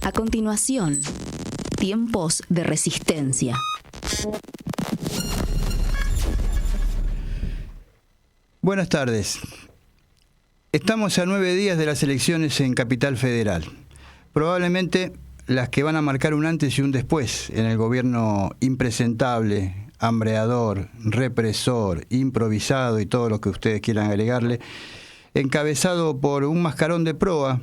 A continuación, tiempos de resistencia. Buenas tardes. Estamos a 9 días de las elecciones en Capital Federal. Probablemente las que van a marcar un antes y un después en el gobierno impresentable, hambreador, represor, improvisado y todo lo que ustedes quieran agregarle, encabezado por un mascarón de proa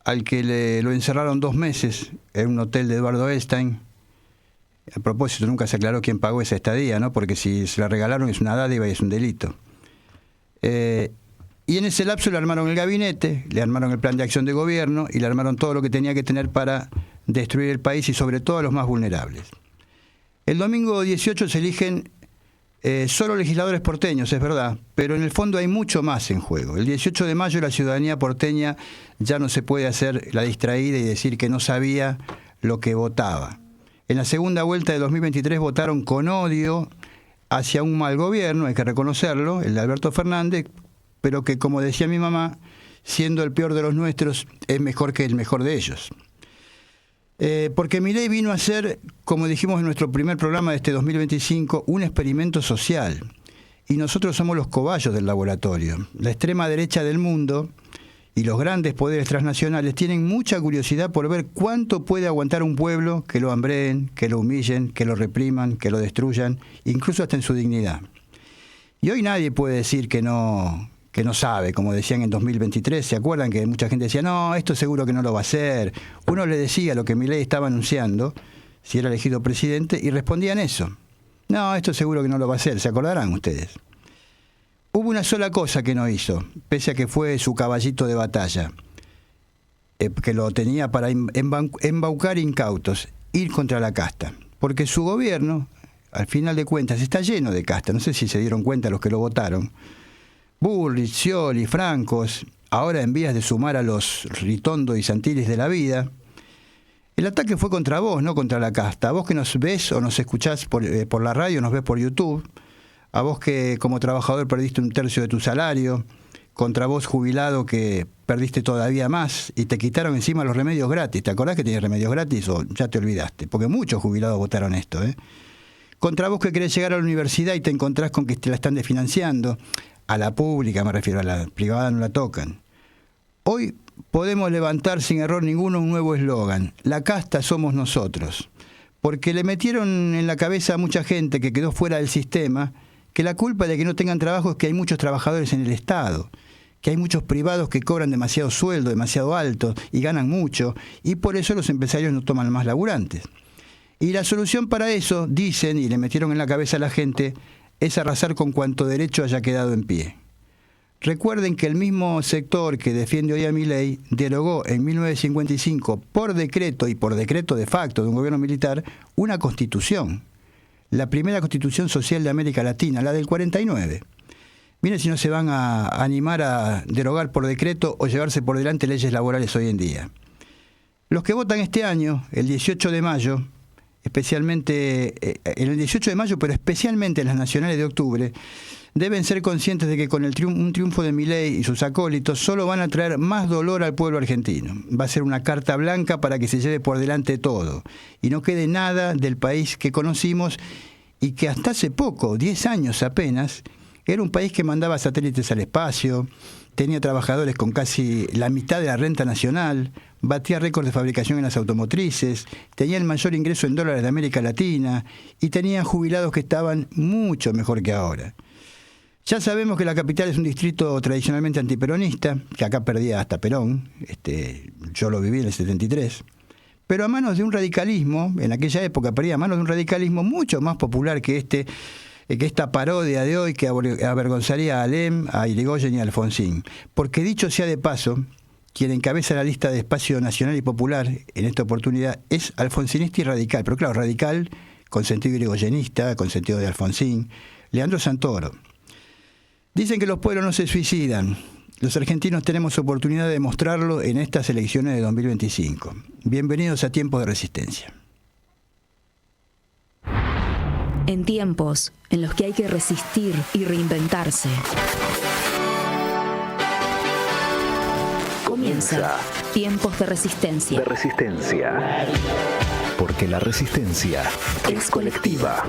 al que lo encerraron 2 meses en un hotel de Eduardo Epstein. A propósito, nunca se aclaró quién pagó esa estadía, ¿no? Porque si se la regalaron es una dádiva y es un delito. Y en ese lapso le armaron el gabinete, le armaron el plan de acción de gobierno y le armaron todo lo que tenía que tener para destruir el país y sobre todo a los más vulnerables. El domingo 18 se eligen solo legisladores porteños, es verdad, pero en el fondo hay mucho más en juego. El 18 de mayo la ciudadanía porteña ya no se puede hacer la distraída y decir que no sabía lo que votaba. En la segunda vuelta de 2023 votaron con odio hacia un mal gobierno, hay que reconocerlo, el de Alberto Fernández, pero que, como decía mi mamá, siendo el peor de los nuestros, es mejor que el mejor de ellos. Porque Milei vino a ser, como dijimos en nuestro primer programa de este 2025, un experimento social. Y nosotros somos los cobayos del laboratorio. La extrema derecha del mundo y los grandes poderes transnacionales tienen mucha curiosidad por ver cuánto puede aguantar un pueblo que lo hambreen, que lo humillen, que lo repriman, que lo destruyan, incluso hasta en su dignidad. Y hoy nadie puede decir que no sabe, como decían en 2023, ¿se acuerdan que mucha gente decía, no, esto seguro que no lo va a hacer? Uno le decía lo que Milei estaba anunciando, si era elegido presidente, y respondían eso. No, esto seguro que no lo va a hacer, ¿se acordarán ustedes? Hubo una sola cosa que no hizo, pese a que fue su caballito de batalla, que lo tenía para embaucar incautos, ir contra la casta. Porque su gobierno, al final de cuentas, está lleno de casta, no sé si se dieron cuenta los que lo votaron, Bullrich, Scioli, Francos, ahora en vías de sumar a los Ritondo y Santillis de la vida. El ataque fue contra vos, no contra la casta. A vos que nos ves o nos escuchás por la radio, nos ves por YouTube, a vos que como trabajador perdiste 1/3 de tu salario, contra vos jubilado que perdiste todavía más y te quitaron encima los remedios gratis. ¿Te acordás que tenías remedios gratis o ya te olvidaste? Porque muchos jubilados votaron esto, ¿eh? Contra vos que querés llegar a la universidad y te encontrás con que te la están desfinanciando. A la pública me refiero, a la privada no la tocan. Hoy podemos levantar sin error ninguno un nuevo eslogan: la casta somos nosotros. Porque le metieron en la cabeza a mucha gente que quedó fuera del sistema que la culpa de que no tengan trabajo es que hay muchos trabajadores en el Estado, que hay muchos privados que cobran demasiado sueldo, demasiado alto y ganan mucho, y por eso los empresarios no toman más laburantes. Y la solución para eso, dicen, y le metieron en la cabeza a la gente, es arrasar con cuanto derecho haya quedado en pie. Recuerden que el mismo sector que defiende hoy a Milei derogó en 1955 por decreto y por decreto de facto de un gobierno militar una constitución, la primera constitución social de América Latina, la del 49. Miren si no se van a animar a derogar por decreto o llevarse por delante leyes laborales hoy en día. Los que votan este año, el 18 de mayo, especialmente en el 18 de mayo, pero especialmente en las nacionales de octubre, deben ser conscientes de que con un triunfo de Milei y sus acólitos solo van a traer más dolor al pueblo argentino. Va a ser una carta blanca para que se lleve por delante todo y no quede nada del país que conocimos y que hasta hace poco, 10 años apenas, era un país que mandaba satélites al espacio, tenía trabajadores con casi la mitad de la renta nacional, batía récords de fabricación en las automotrices, tenía el mayor ingreso en dólares de América Latina y tenía jubilados que estaban mucho mejor que ahora. Ya sabemos que la capital es un distrito tradicionalmente antiperonista, que acá perdía hasta Perón, yo lo viví en el 73, pero a manos de un radicalismo, en aquella época perdía a manos de un radicalismo mucho más popular que esta parodia de hoy que avergonzaría a Alem, a Irigoyen y a Alfonsín. Porque dicho sea de paso, quien encabeza la lista de Espacio Nacional y Popular en esta oportunidad es alfonsinista y radical, pero claro, radical con sentido irigoyenista, con sentido de Alfonsín, Leandro Santoro. Dicen que los pueblos no se suicidan. Los argentinos tenemos oportunidad de demostrarlo en estas elecciones de 2025. Bienvenidos a Tiempos de Resistencia. En tiempos en los que hay que resistir y reinventarse. Comienza Tiempos de resistencia. De resistencia. Porque la resistencia es colectiva.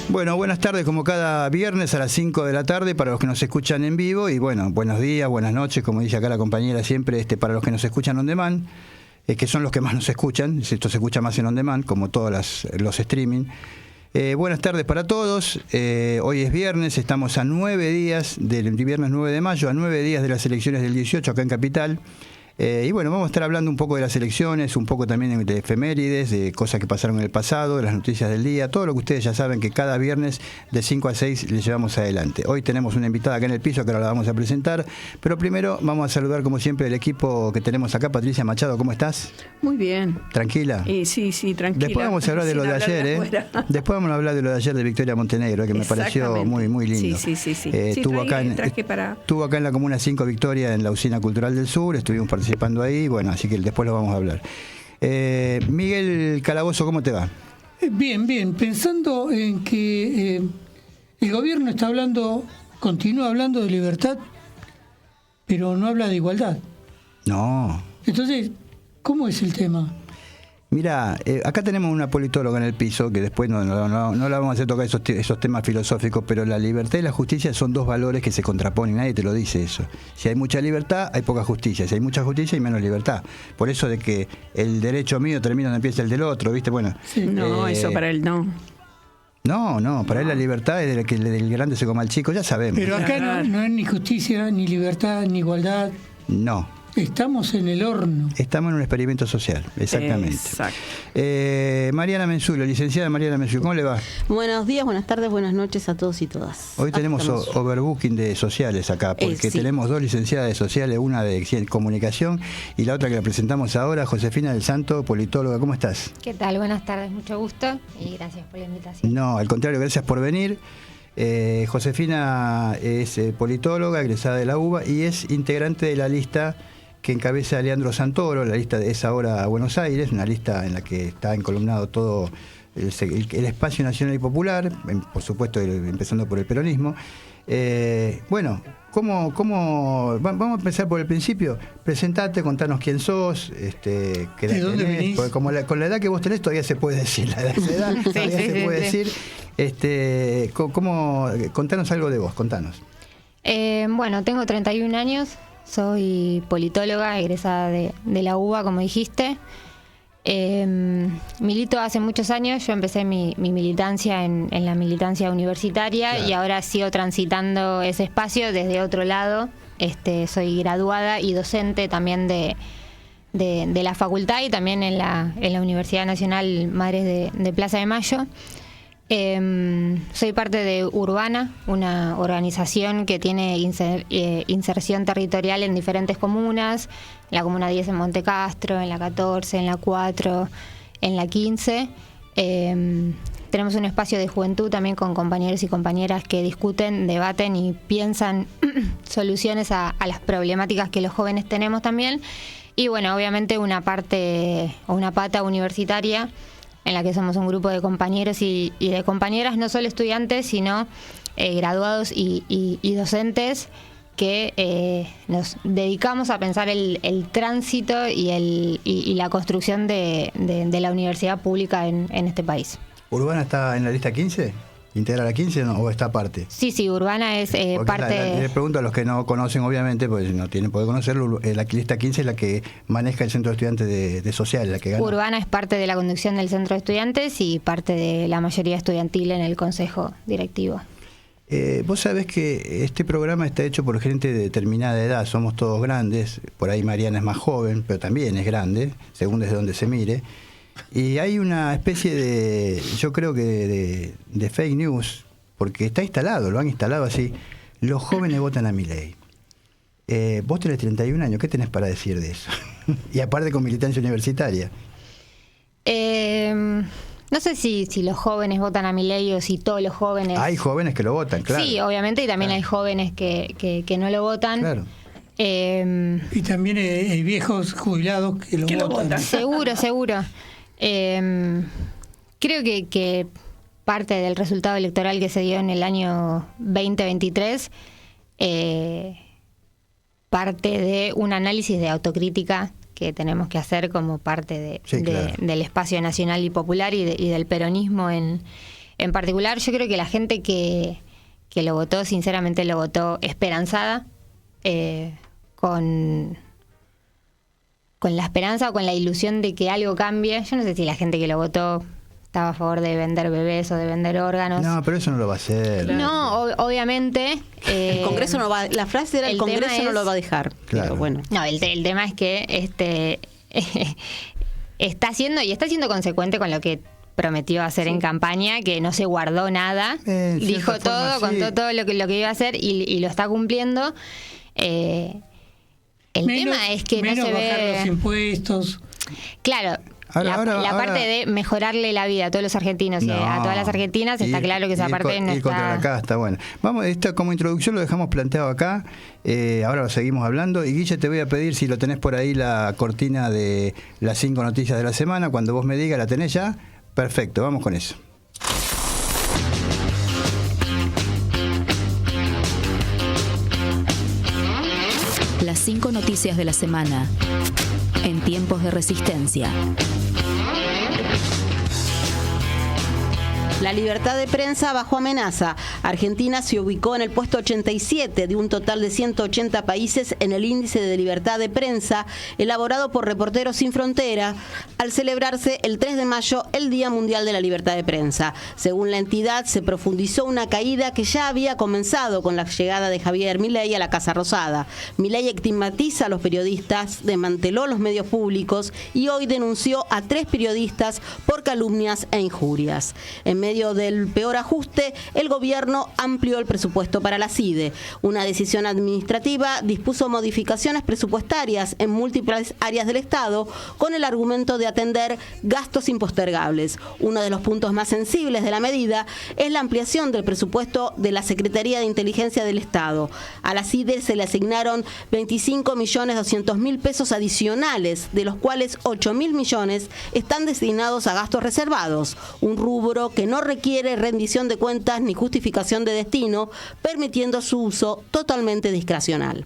Bueno, buenas tardes, como cada viernes a las 5 de la tarde para los que nos escuchan en vivo, y bueno, buenos días, buenas noches, como dice acá la compañera siempre, para los que nos escuchan on demand, que son los que más nos escuchan. Esto se escucha más en on demand, como todos los streaming. Buenas tardes para todos. Hoy es viernes, estamos a 9 días del viernes 9 de mayo, a 9 días de las elecciones del 18 acá en Capital. Y bueno, vamos a estar hablando un poco de las elecciones, un poco también de efemérides, de cosas que pasaron en el pasado, de las noticias del día, todo lo que ustedes ya saben que cada viernes de 5 a 6 les llevamos adelante. Hoy tenemos una invitada acá en el piso que ahora la vamos a presentar, pero primero vamos a saludar como siempre el equipo que tenemos acá. Patricia Machado, ¿cómo estás? Muy bien. ¿Tranquila? Sí, tranquila. Después vamos a hablar de lo de ayer, Después vamos a hablar de lo de ayer de Victoria Montenegro, que me pareció muy lindo. Sí. Estuvo acá en la Comuna 5 Victoria, en la Usina Cultural del Sur, estuvimos participando ahí, bueno, así que después lo vamos a hablar. Miguel Calabozo, ¿cómo te va? Bien, pensando en que el gobierno continúa hablando de libertad, pero no habla de igualdad. No. Entonces, ¿cómo es el tema? Mira, acá tenemos una politóloga en el piso, que después no la vamos a hacer tocar esos temas filosóficos, pero la libertad y la justicia son dos valores que se contraponen, nadie te lo dice eso. Si hay mucha libertad, hay poca justicia. Si hay mucha justicia, hay menos libertad. Por eso de que el derecho mío termina donde empieza el del otro, ¿viste? Bueno. Sí. No, eso para él no. No, para él la libertad es de que el grande se coma al chico, ya sabemos. Pero acá no es ni justicia, ni libertad, ni igualdad. No. Estamos en el horno. Estamos en un experimento social, exactamente. Exacto. Mariana Menzulo, licenciada Mariana Menzulo, ¿cómo le va? Buenos días, buenas tardes, buenas noches a todos y todas. Hoy tenemos overbooking de sociales acá, porque sí. Tenemos dos licenciadas de sociales, una de comunicación y la otra que la presentamos ahora, Josefina del Santo, politóloga. ¿Cómo estás? ¿Qué tal? Buenas tardes, mucho gusto y gracias por la invitación. No, al contrario, gracias por venir. Josefina es politóloga, egresada de la UBA y es integrante de la lista que encabeza Leandro Santoro, la lista de Es Ahora Buenos Aires, una lista en la que está encolumnado todo el espacio nacional y popular, por supuesto empezando por el peronismo. Bueno, vamos a empezar por el principio. Presentate, contanos quién sos, qué edad ¿de dónde tenés, venís? porque con la edad que vos tenés todavía se puede decir, se puede decir. Contanos algo de vos, contanos. Bueno, tengo 31 años. Soy politóloga, egresada de la UBA, como dijiste. Milito hace muchos años. Yo empecé mi militancia en la militancia universitaria, claro. Y ahora sigo transitando ese espacio desde otro lado. Soy graduada y docente también de la facultad y también en la Universidad Nacional Madres de Plaza de Mayo. Soy parte de Urbana, una organización que tiene inserción territorial en diferentes comunas, en la comuna 10 en Monte Castro, en la 14, en la 4, en la 15. Tenemos un espacio de juventud también con compañeros y compañeras que discuten, debaten y piensan soluciones a las problemáticas que los jóvenes tenemos también. Y bueno, obviamente una pata universitaria en la que somos un grupo de compañeros y de compañeras, no solo estudiantes, sino graduados y docentes que nos dedicamos a pensar el tránsito y la construcción de la universidad pública en este país. ¿Urbana está en la lista 15? ¿Integra la 15 o está aparte? Sí, Urbana es parte... Les pregunto a los que no conocen, obviamente, porque no tienen por qué conocerlo, la lista 15 es la que maneja el Centro de Estudiantes de Social, la que gana. Urbana es parte de la conducción del Centro de Estudiantes y parte de la mayoría estudiantil en el Consejo Directivo. Vos sabés que este programa está hecho por gente de determinada edad, somos todos grandes, por ahí Mariana es más joven, pero también es grande, según desde donde se mire. Y hay una especie de, yo creo que de fake news, porque está instalado, lo han instalado así, los jóvenes votan a Milei. Vos tenés 31 años, ¿qué tenés para decir de eso? Y aparte con militancia universitaria. No sé si los jóvenes votan a Milei o si todos los jóvenes... Hay jóvenes que lo votan, claro. Sí, obviamente, y también hay jóvenes que no lo votan. Claro. Y también hay viejos jubilados que lo votan. Seguro. Creo que parte del resultado electoral que se dio en el año 2023, parte de un análisis de autocrítica que tenemos que hacer como parte del espacio nacional y popular y del peronismo en particular. Yo creo que la gente que lo votó, sinceramente lo votó esperanzada, con la esperanza o con la ilusión de que algo cambie. Yo no sé si la gente que lo votó estaba a favor de vender bebés o de vender órganos. No, pero eso no lo va a hacer. No, obviamente. El Congreso no va, la frase era el Congreso no lo va a dejar. Claro. Pero bueno. No, el tema es que está siendo consecuente con lo que prometió hacer en campaña, que no se guardó nada, dijo todo, contó todo lo que iba a hacer y lo está cumpliendo. El tema es que no se ve bajar los impuestos. Claro. Ahora, parte de mejorarle la vida a todos los argentinos y a todas las argentinas, está claro que esa parte no está... contra la casta, bueno. Vamos, como introducción lo dejamos planteado acá, ahora lo seguimos hablando, y Guille, te voy a pedir si lo tenés por ahí la cortina de las 5 noticias de la semana, cuando vos me digas, ¿la tenés ya? Perfecto, vamos con eso. Las 5 noticias de la semana en tiempos de resistencia. La libertad de prensa bajo amenaza. Argentina se ubicó en el puesto 87 de un total de 180 países en el índice de libertad de prensa elaborado por Reporteros Sin Frontera al celebrarse el 3 de mayo el Día Mundial de la Libertad de Prensa. Según la entidad, se profundizó una caída que ya había comenzado con la llegada de Javier Milei a la Casa Rosada. Milei estigmatiza a los periodistas, desmanteló los medios públicos y hoy denunció a 3 periodistas por calumnias e injurias. En medio del peor ajuste, el gobierno amplió el presupuesto para la CIDE. Una decisión administrativa dispuso modificaciones presupuestarias en múltiples áreas del Estado con el argumento de atender gastos impostergables. Uno de los puntos más sensibles de la medida es la ampliación del presupuesto de la Secretaría de Inteligencia del Estado. A la CIDE se le asignaron 25.200.000 pesos adicionales, de los cuales 8.000 millones están destinados a gastos reservados, un rubro que no requiere rendición de cuentas ni justificación de destino, permitiendo su uso totalmente discrecional.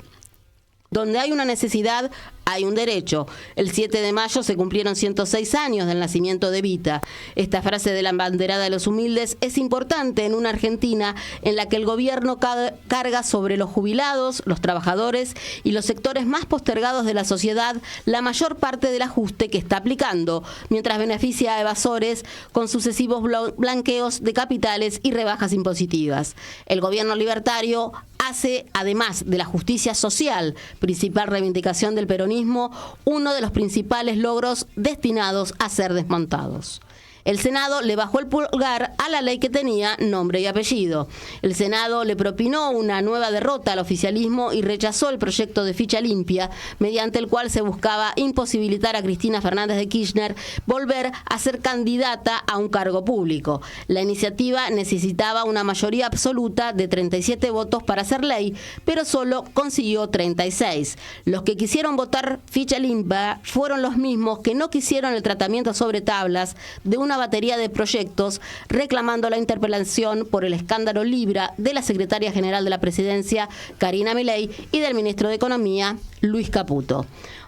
Donde hay una necesidad, hay un derecho. El 7 de mayo se cumplieron 106 años del nacimiento de Evita. Esta frase de la banderada de los humildes es importante en una Argentina en la que el gobierno carga sobre los jubilados, los trabajadores y los sectores más postergados de la sociedad la mayor parte del ajuste que está aplicando, mientras beneficia a evasores con sucesivos blanqueos de capitales y rebajas impositivas. El gobierno libertario hace, además de la justicia social, principal reivindicación del peronismo, uno de los principales logros destinados a ser desmontados. El Senado le bajó el pulgar a la ley que tenía nombre y apellido. El Senado le propinó una nueva derrota al oficialismo y rechazó el proyecto de ficha limpia, mediante el cual se buscaba imposibilitar a Cristina Fernández de Kirchner volver a ser candidata a un cargo público. La iniciativa necesitaba una mayoría absoluta de 37 votos para ser ley, pero solo consiguió 36. Los que quisieron votar ficha limpia fueron los mismos que no quisieron el tratamiento sobre tablas de una batería de proyectos, reclamando la interpelación por el escándalo Libra de la secretaria general de la Presidencia, Karina Milei, y del ministro de Economía, Luis Caputo.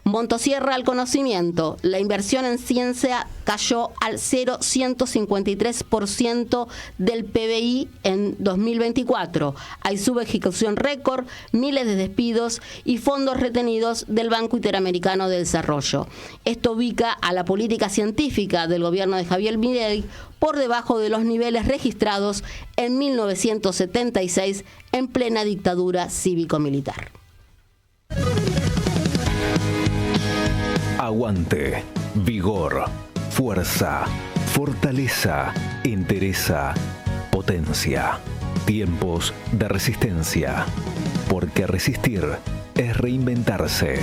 Montosierra al conocimiento. La inversión en ciencia cayó al 0,153% del PBI en 2024. Hay subejecución récord, miles de despidos y fondos retenidos del Banco Interamericano de Desarrollo. Esto ubica a la política científica del gobierno de Javier Milei por debajo de los niveles registrados en 1976 en plena dictadura cívico-militar. Aguante, vigor, fuerza, fortaleza, entereza, potencia. Tiempos de resistencia. Porque resistir es reinventarse.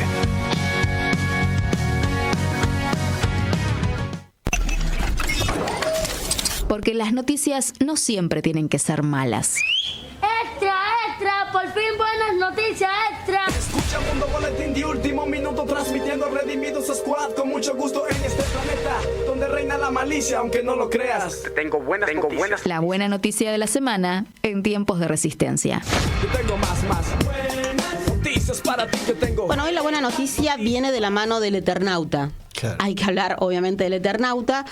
Porque las noticias no siempre tienen que ser malas. ¡Extra, extra! ¡Por fin buenas noticias, extra! Escucha Mundo boletín de último minuto, transmitiendo Redimidos Squad con mucho gusto en este planeta donde reina la malicia, aunque no lo creas. Tengo buenas noticias. La buena noticia de la semana en tiempos de resistencia. Yo tengo más buenas noticias para ti que tengo. Bueno, hoy la buena noticia viene de la mano del Eternauta. Claro. Hay que hablar, obviamente, del Eternauta.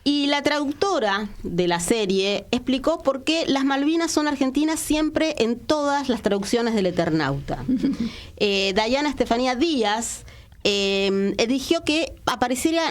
Y la traductora de la serie explicó por qué las Malvinas son argentinas siempre en todas las traducciones del Eternauta. Dayana Estefanía Díaz eligió que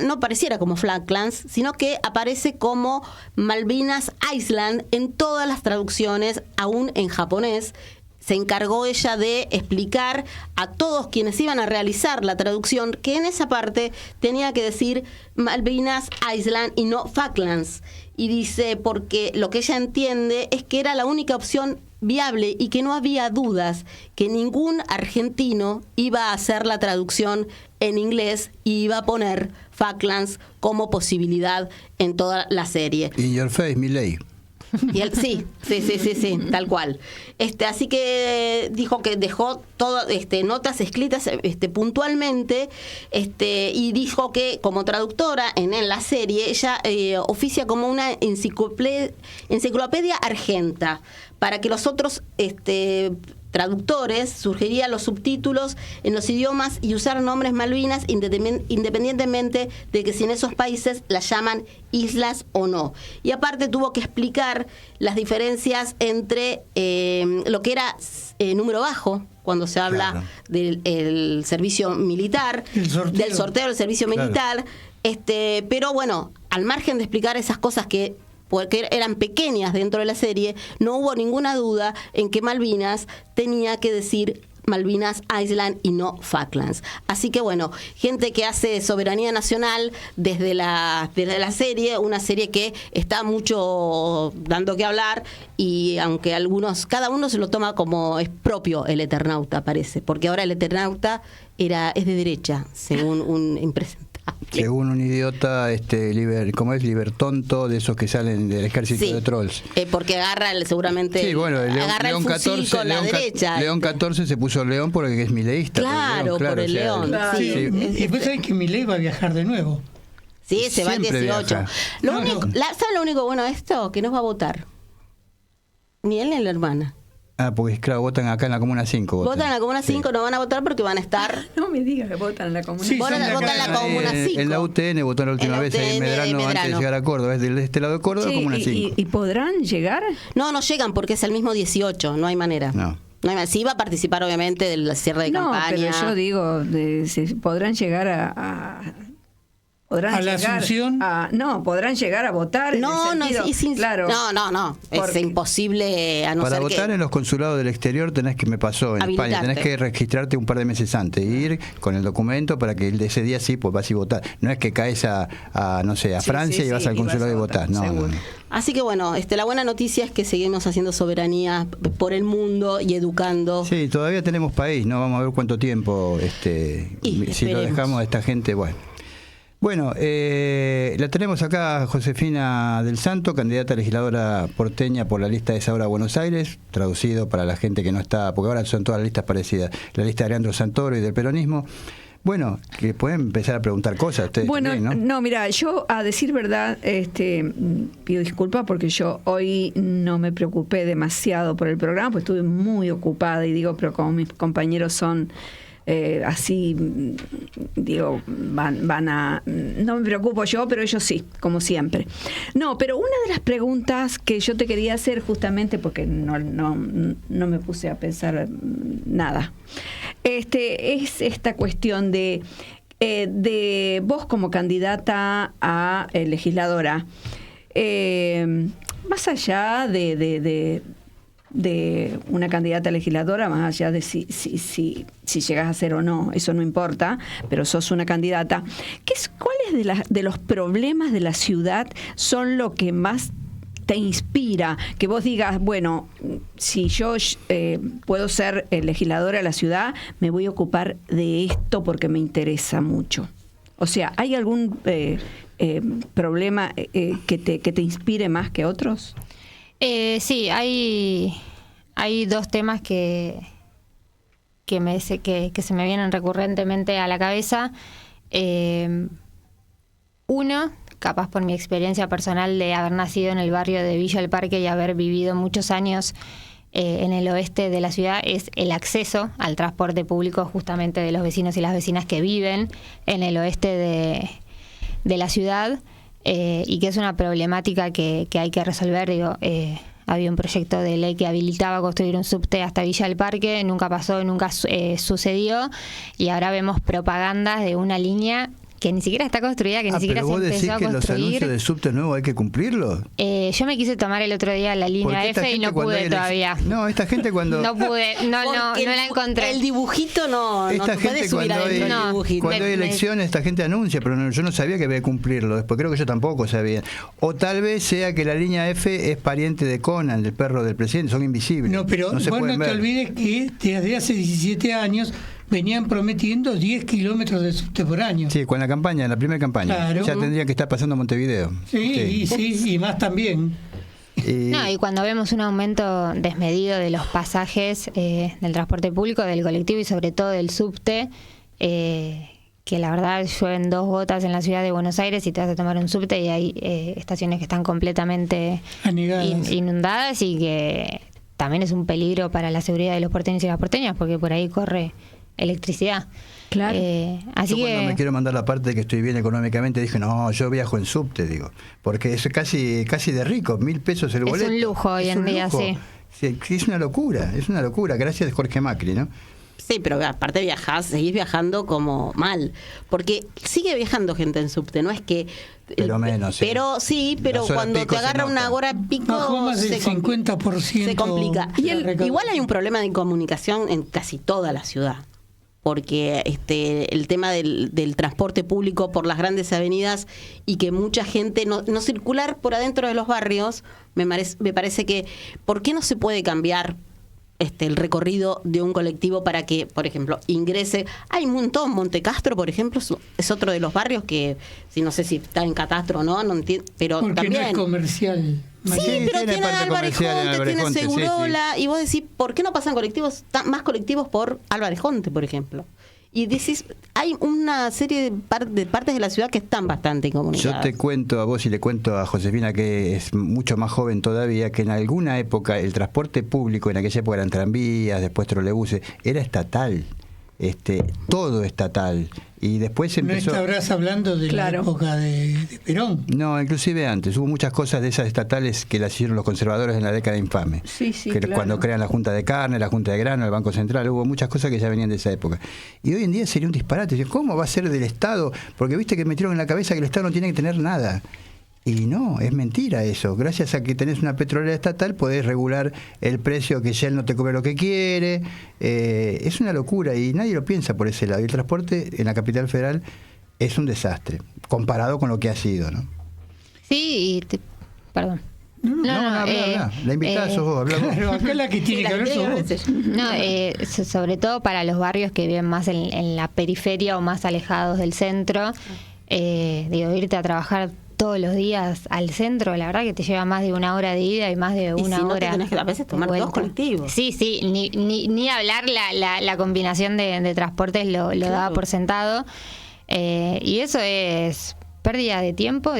no apareciera como Falklands, sino que aparece como Malvinas Island en todas las traducciones, aún en japonés. Se encargó ella de explicar a todos quienes iban a realizar la traducción que en esa parte tenía que decir Malvinas Island y no Falklands. Y dice, porque lo que ella entiende es que era la única opción viable y que no había dudas que ningún argentino iba a hacer la traducción en inglés y iba a poner Falklands como posibilidad en toda la serie. In your face, Milei. Y él, sí, tal cual. Así que dijo que dejó todo, notas escritas puntualmente, y dijo que como traductora en la serie ella oficia como una enciclopedia argenta para que los otros traductores sugerían los subtítulos en los idiomas y usar nombres Malvinas independientemente de que si en esos países las llaman islas o no. Y aparte tuvo que explicar las diferencias entre lo que era número bajo, cuando se habla Claro. del servicio militar, del sorteo del servicio militar, pero bueno, al margen de explicar esas cosas porque eran pequeñas dentro de la serie, no hubo ninguna duda en que Malvinas tenía que decir Malvinas Island y no Falklands. Así que bueno, gente que hace soberanía nacional desde la serie, una serie que está mucho dando que hablar, y aunque cada uno se lo toma como es propio el Eternauta, parece, porque ahora el Eternauta es de derecha, según un impresentable. Según un idiota, ¿cómo es? Libertonto, de esos que salen del ejército de trolls. Porque seguramente Sí, bueno, agarra León el fusil 14, con la derecha. León 14 se puso León porque es mileísta. Claro, por el León. Claro. Sí. Y después sabés que Milei va a viajar de nuevo. Sí, se va el Siempre 18. viaja. ¿Saben lo único bueno de esto? Que no va a votar. Ni él ni la hermana. Ah, porque claro, votan acá en la Comuna 5. Votan en la Comuna 5, no van a votar porque van a estar... No me digas que votan en la Comuna. Sí, Votan en la Comuna 5. En la UTN votó la última En la vez ahí en UTN de Medrano antes de Medrano. llegar a Córdoba. Es de este lado de Córdoba, Che, Comuna 5. ¿Y podrán llegar? No llegan porque es el mismo 18, no hay manera. No. No hay manera. Sí va a participar obviamente del cierre de No, campaña. pero yo digo, si podrán llegar a ¿A la Asunción? podrán llegar a votar. en No, el sentido, claro. No. Es Porque- imposible a no Para ser votar que... en los consulados del exterior me pasó en Habilitarte. España, tenés que registrarte un par de meses antes, ir con el documento para que ese día sí, pues vas y votar. No es que caes a Sí, Francia sí, y vas sí, al y consulado y vas a votás. votar, No, seguro. no. Así que bueno, la buena noticia es que seguimos haciendo soberanía por el mundo y educando. Sí, todavía tenemos país, no vamos a ver cuánto tiempo Y si lo esperemos. dejamos a esta gente, bueno. Bueno, la tenemos acá Josefina del Santo, candidata a legisladora porteña por la lista de Saura Buenos Aires, traducido para la gente que no está, porque ahora son todas las listas parecidas, la lista de Leandro Santoro y del peronismo. Bueno, que pueden empezar a preguntar cosas ustedes Bueno, también, ¿no? mira, yo a decir verdad, pido disculpas porque yo hoy no me preocupé demasiado por el programa, pues estuve muy ocupada y digo, pero como mis compañeros son así, digo, van a... No me preocupo yo, pero ellos sí, como siempre. No, pero una de las preguntas que yo te quería hacer justamente, porque no me puse a pensar nada, es esta cuestión de vos como candidata a legisladora, más allá de una candidata a legisladora, más allá de si llegas a ser o no, eso no importa, pero sos una candidata. ¿Cuáles de los problemas de la ciudad son lo que más te inspira? Que vos digas, bueno, si yo puedo ser legisladora de la ciudad, me voy a ocupar de esto porque me interesa mucho. O sea, ¿hay algún problema que te inspire más que otros? Sí, hay dos temas que que se me vienen recurrentemente a la cabeza. Uno, capaz por mi experiencia personal de haber nacido en el barrio de Villa del Parque y haber vivido muchos años en el oeste de la ciudad, es el acceso al transporte público justamente de los vecinos y las vecinas que viven en el oeste de la ciudad, y que es una problemática que hay que resolver. Digo, había un proyecto de ley que habilitaba construir un subte hasta Villa del Parque, nunca pasó, nunca sucedió, y ahora vemos propagandas de una línea que ni siquiera está construida, que ni siquiera se empezó a construir. ¿Pero vos decís que los anuncios de subte nuevos hay que cumplirlos? Yo me quise tomar el otro día la línea F y no pude todavía. No, esta gente cuando... No pude, no la encontré. El dibujito no puede subir adentro del dibujito. Cuando hay elecciones, esta gente anuncia, pero yo no sabía que había que cumplirlo. Después creo que yo tampoco sabía. O tal vez sea que la línea F es pariente de Conan, del perro del presidente, son invisibles. No, pero vos no te olvides que desde hace 17 años venían prometiendo 10 kilómetros de subte por año. Sí, con la campaña, en la primera campaña. Claro. Ya tendría que estar pasando a Montevideo. Sí, y más también. No, y cuando vemos un aumento desmedido de los pasajes del transporte público, del colectivo y sobre todo del subte, que la verdad llueven 2 gotas en la ciudad de Buenos Aires y te vas a tomar un subte y hay estaciones que están completamente inundadas, y que también es un peligro para la seguridad de los porteños y las porteñas, porque por ahí corre electricidad. Claro. Así yo cuando me quiero mandar la parte de que estoy bien económicamente, dije, no, yo viajo en subte, digo, porque es casi de rico, 1.000 pesos el boleto. Es un lujo hoy en día, sí. Es una locura, gracias Jorge Macri, ¿no? Sí, pero aparte seguís viajando como mal, porque sigue viajando gente en subte, no es que... Pero menos. Pero cuando te agarra una hora pico... Bajó más del 50%. Se complica. Y igual hay un problema de comunicación en casi toda la ciudad, porque el tema del transporte público por las grandes avenidas y que mucha gente no circular por adentro de los barrios, me parece que... ¿Por qué no se puede cambiar el recorrido de un colectivo para que, por ejemplo, ingrese? Hay un montón. Montecastro, por ejemplo, es otro de los barrios que, no sé si está en catastro o no entiendo, pero porque también no es comercial. Sí, pero tiene Álvarez Jonte, tiene Segurola, y vos decís, ¿por qué no pasan más colectivos por Álvarez Jonte, por ejemplo? Y decís, hay una serie de partes de la ciudad que están bastante incomunicadas. Yo te cuento a vos y le cuento a Josefina, que es mucho más joven todavía, que en alguna época el transporte público, en aquella época eran tranvías, después trolebuses, era estatal. Todo estatal, y después empezó... ¿No estarás hablando de la época de Perón? No, inclusive antes, hubo muchas cosas de esas estatales que las hicieron los conservadores en la década infame, cuando crean la Junta de Carne, la Junta de Grano, el Banco Central, hubo muchas cosas que ya venían de esa época, y hoy en día sería un disparate. ¿Cómo va a ser del Estado? Porque viste que metieron en la cabeza que el Estado no tiene que tener nada. Y no, es mentira eso. Gracias a que tenés una petrolera estatal podés regular el precio, que Shell no te cobre lo que quiere. Es una locura y nadie lo piensa por ese lado. Y el transporte en la capital federal es un desastre, comparado con lo que ha sido, ¿no? Sí, perdón. Habla. La invitada sos vos, habla vos. Claro, acá la que tiene que hablar sos vos. Sobre todo para los barrios que viven más en la periferia o más alejados del centro. Irte a trabajar todos los días al centro, la verdad que te lleva más de 1 hora de ida y más de una hora. Te tenés que a veces tomar 2 colectivos. Sí, ni hablar la combinación de transportes lo daba por sentado. Y eso es pérdida de tiempo,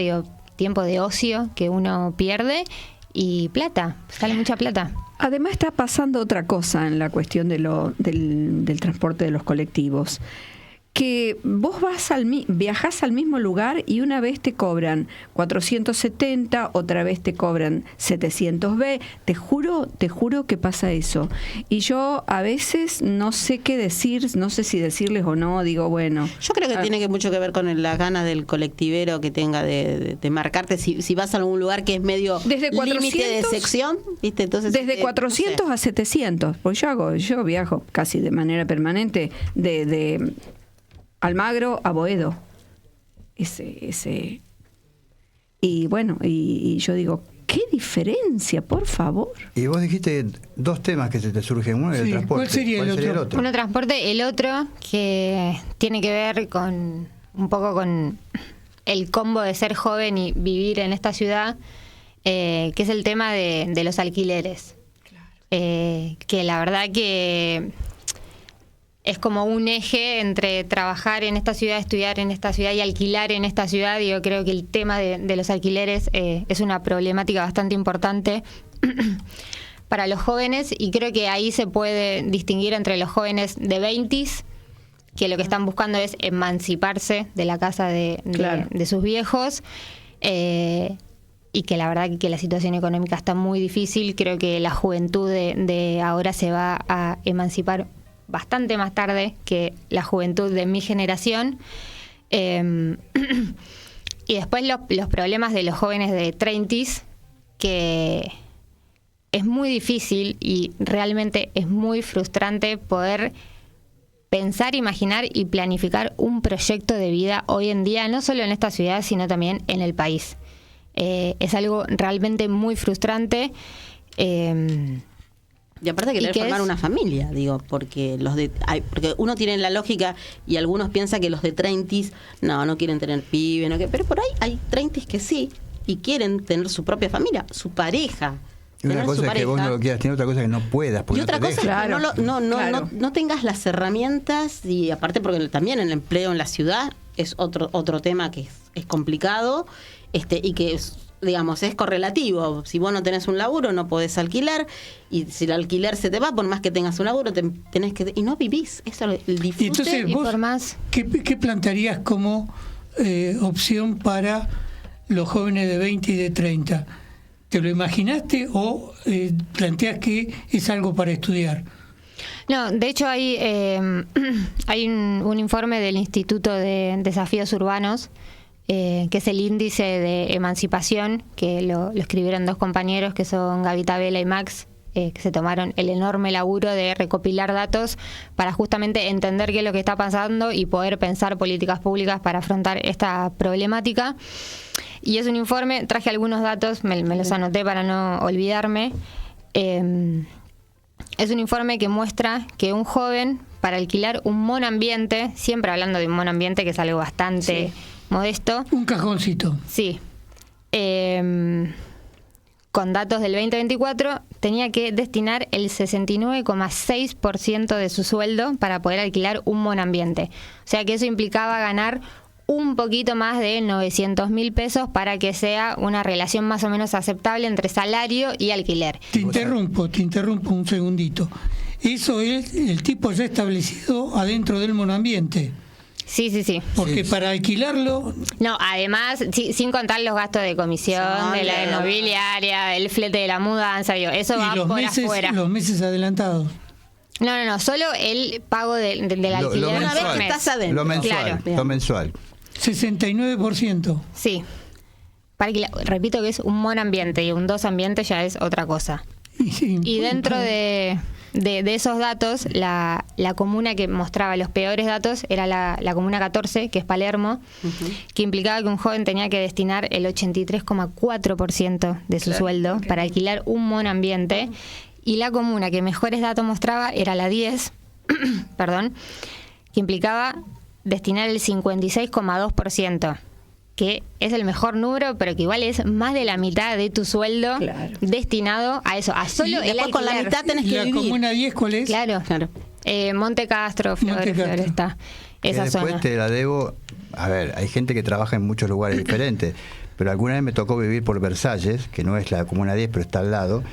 tiempo de ocio que uno pierde, y plata, sale mucha plata. Además está pasando otra cosa en la cuestión del transporte de los colectivos, que vos viajás al mismo lugar y una vez te cobran 470, otra vez te cobran 700B, te juro que pasa eso. Y yo a veces no sé qué decir, no sé si decirles o no, digo, bueno. Yo creo que tiene mucho que ver con la gana del colectivero que tenga de marcarte si vas a algún lugar que es medio límite de sección, ¿viste? Entonces, desde 400 a 700, pues yo viajo casi de manera permanente de Almagro a Boedo. Ese. Y bueno, y yo digo, ¿qué diferencia, por favor? Y vos dijiste 2 temas que se te surgen. Uno es el transporte. ¿Cuál sería el otro? Uno transporte, el otro que tiene que ver un poco con el combo de ser joven y vivir en esta ciudad, que es el tema de los alquileres. Claro. Que la verdad que es como un eje entre trabajar en esta ciudad, estudiar en esta ciudad y alquilar en esta ciudad. Yo creo que el tema de los alquileres es una problemática bastante importante para los jóvenes, y creo que ahí se puede distinguir entre los jóvenes de 20s, que lo que están buscando es emanciparse de la casa de sus viejos, y que la verdad que la situación económica está muy difícil. Creo que la juventud de ahora se va a emancipar bastante más tarde que la juventud de mi generación. Y después los problemas de los jóvenes de 30s, que es muy difícil y realmente es muy frustrante poder pensar, imaginar y planificar un proyecto de vida hoy en día, no solo en esta ciudad, sino también en el país. Es algo realmente muy frustrante. Y aparte querer formar una familia, digo, porque porque uno tiene la lógica, y algunos piensan que los de 30s no quieren tener pibe, pero por ahí hay 30s que sí, y quieren tener su propia familia, su pareja. Y una cosa es que vos no lo quieras tener, otra cosa es que no puedas. Y otra cosa es que no tengas las herramientas, y aparte porque también el empleo en la ciudad es otro tema que es complicado, y que digamos, es correlativo. Si vos no tenés un laburo, no podés alquilar, y si el alquiler se te va, por más que tengas un laburo, tenés que... Y no vivís, eso es el disfrute. Y entonces, y vos, por más... ¿qué plantearías como opción para los jóvenes de 20 y de 30? ¿Te lo imaginaste o planteas que es algo para estudiar? No, de hecho hay un informe del Instituto de Desafíos Urbanos, que es el índice de emancipación, que lo escribieron dos compañeros que son Gavita Vela y Max, que se tomaron el enorme laburo de recopilar datos para justamente entender qué es lo que está pasando y poder pensar políticas públicas para afrontar esta problemática. Y es un informe, traje algunos datos, me los anoté para no olvidarme. Es un informe que muestra que un joven, para alquilar un monoambiente, siempre hablando de un monoambiente que es algo bastante modesto. Un cajoncito. Sí. Con datos del 2024, tenía que destinar el 69,6% de su sueldo para poder alquilar un monoambiente. O sea que eso implicaba ganar un poquito más de 900.000 pesos para que sea una relación más o menos aceptable entre salario y alquiler. Te interrumpo un segundito. Eso es el tipo ya establecido adentro del monoambiente. Sí. Porque para alquilarlo... No, además, sin contar los gastos de comisión, de la inmobiliaria, el flete de la mudanza, digo, eso va por afuera. Los meses adelantados. No, solo el pago del alquiler. Una vez que estás adentro. Lo mensual, Claro. lo mensual. 69%. Sí. Para alquilar, repito que es un monoambiente, y un dos ambientes ya es otra cosa. Y dentro de esos datos, la comuna que mostraba los peores datos era la comuna 14, que es Palermo, que implicaba que un joven tenía que destinar el 83,4% de su sueldo para alquilar un monoambiente, y la comuna que mejores datos mostraba era la 10, perdón, que implicaba destinar el 56,2%. Que es el mejor número, pero que igual es más de la mitad de tu sueldo destinado a eso, a solo el alquiler. Con la mitad tenés que vivir. ¿La comuna 10 cuál es? Claro. Monte Castro, Floresta, esa después zona. te la debo. A ver, hay gente que trabaja en muchos lugares diferentes, pero alguna vez me tocó vivir por Versalles, que no es la comuna 10, pero está al lado.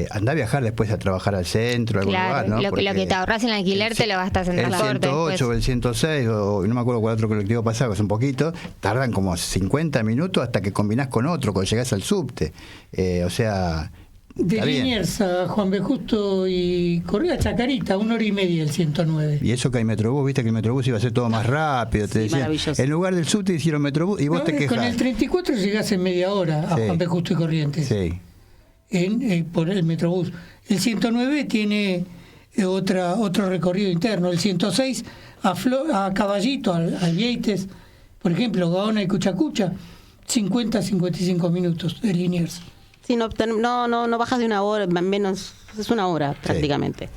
Andá a viajar después a trabajar al centro, a algún lugar, ¿no? Lo que te ahorras en alquiler te lo gastas en transporte. El 108 o el 106, o no me acuerdo cuál otro colectivo pasaba, es un poquito, tardan como 50 minutos hasta que combinás con otro, cuando llegás al subte. O sea... De Liniers a Juan B. Justo y Correa Chacarita, 1 hora y media el 109. Y eso que hay Metrobús, viste que el Metrobús iba a ser todo más rápido, te decían. En lugar del subte hicieron Metrobús y vos te quejás. Con el 34 llegás en media hora a Juan B. Justo y Corrientes. Sí. Por el Metrobús. El 109 tiene otro recorrido interno. El 106 a Caballito, al Vieites, por ejemplo, Gaona y Cuchacucha, 50-55 minutos de Liniers. Sí, no bajas de una hora, menos, es una hora prácticamente.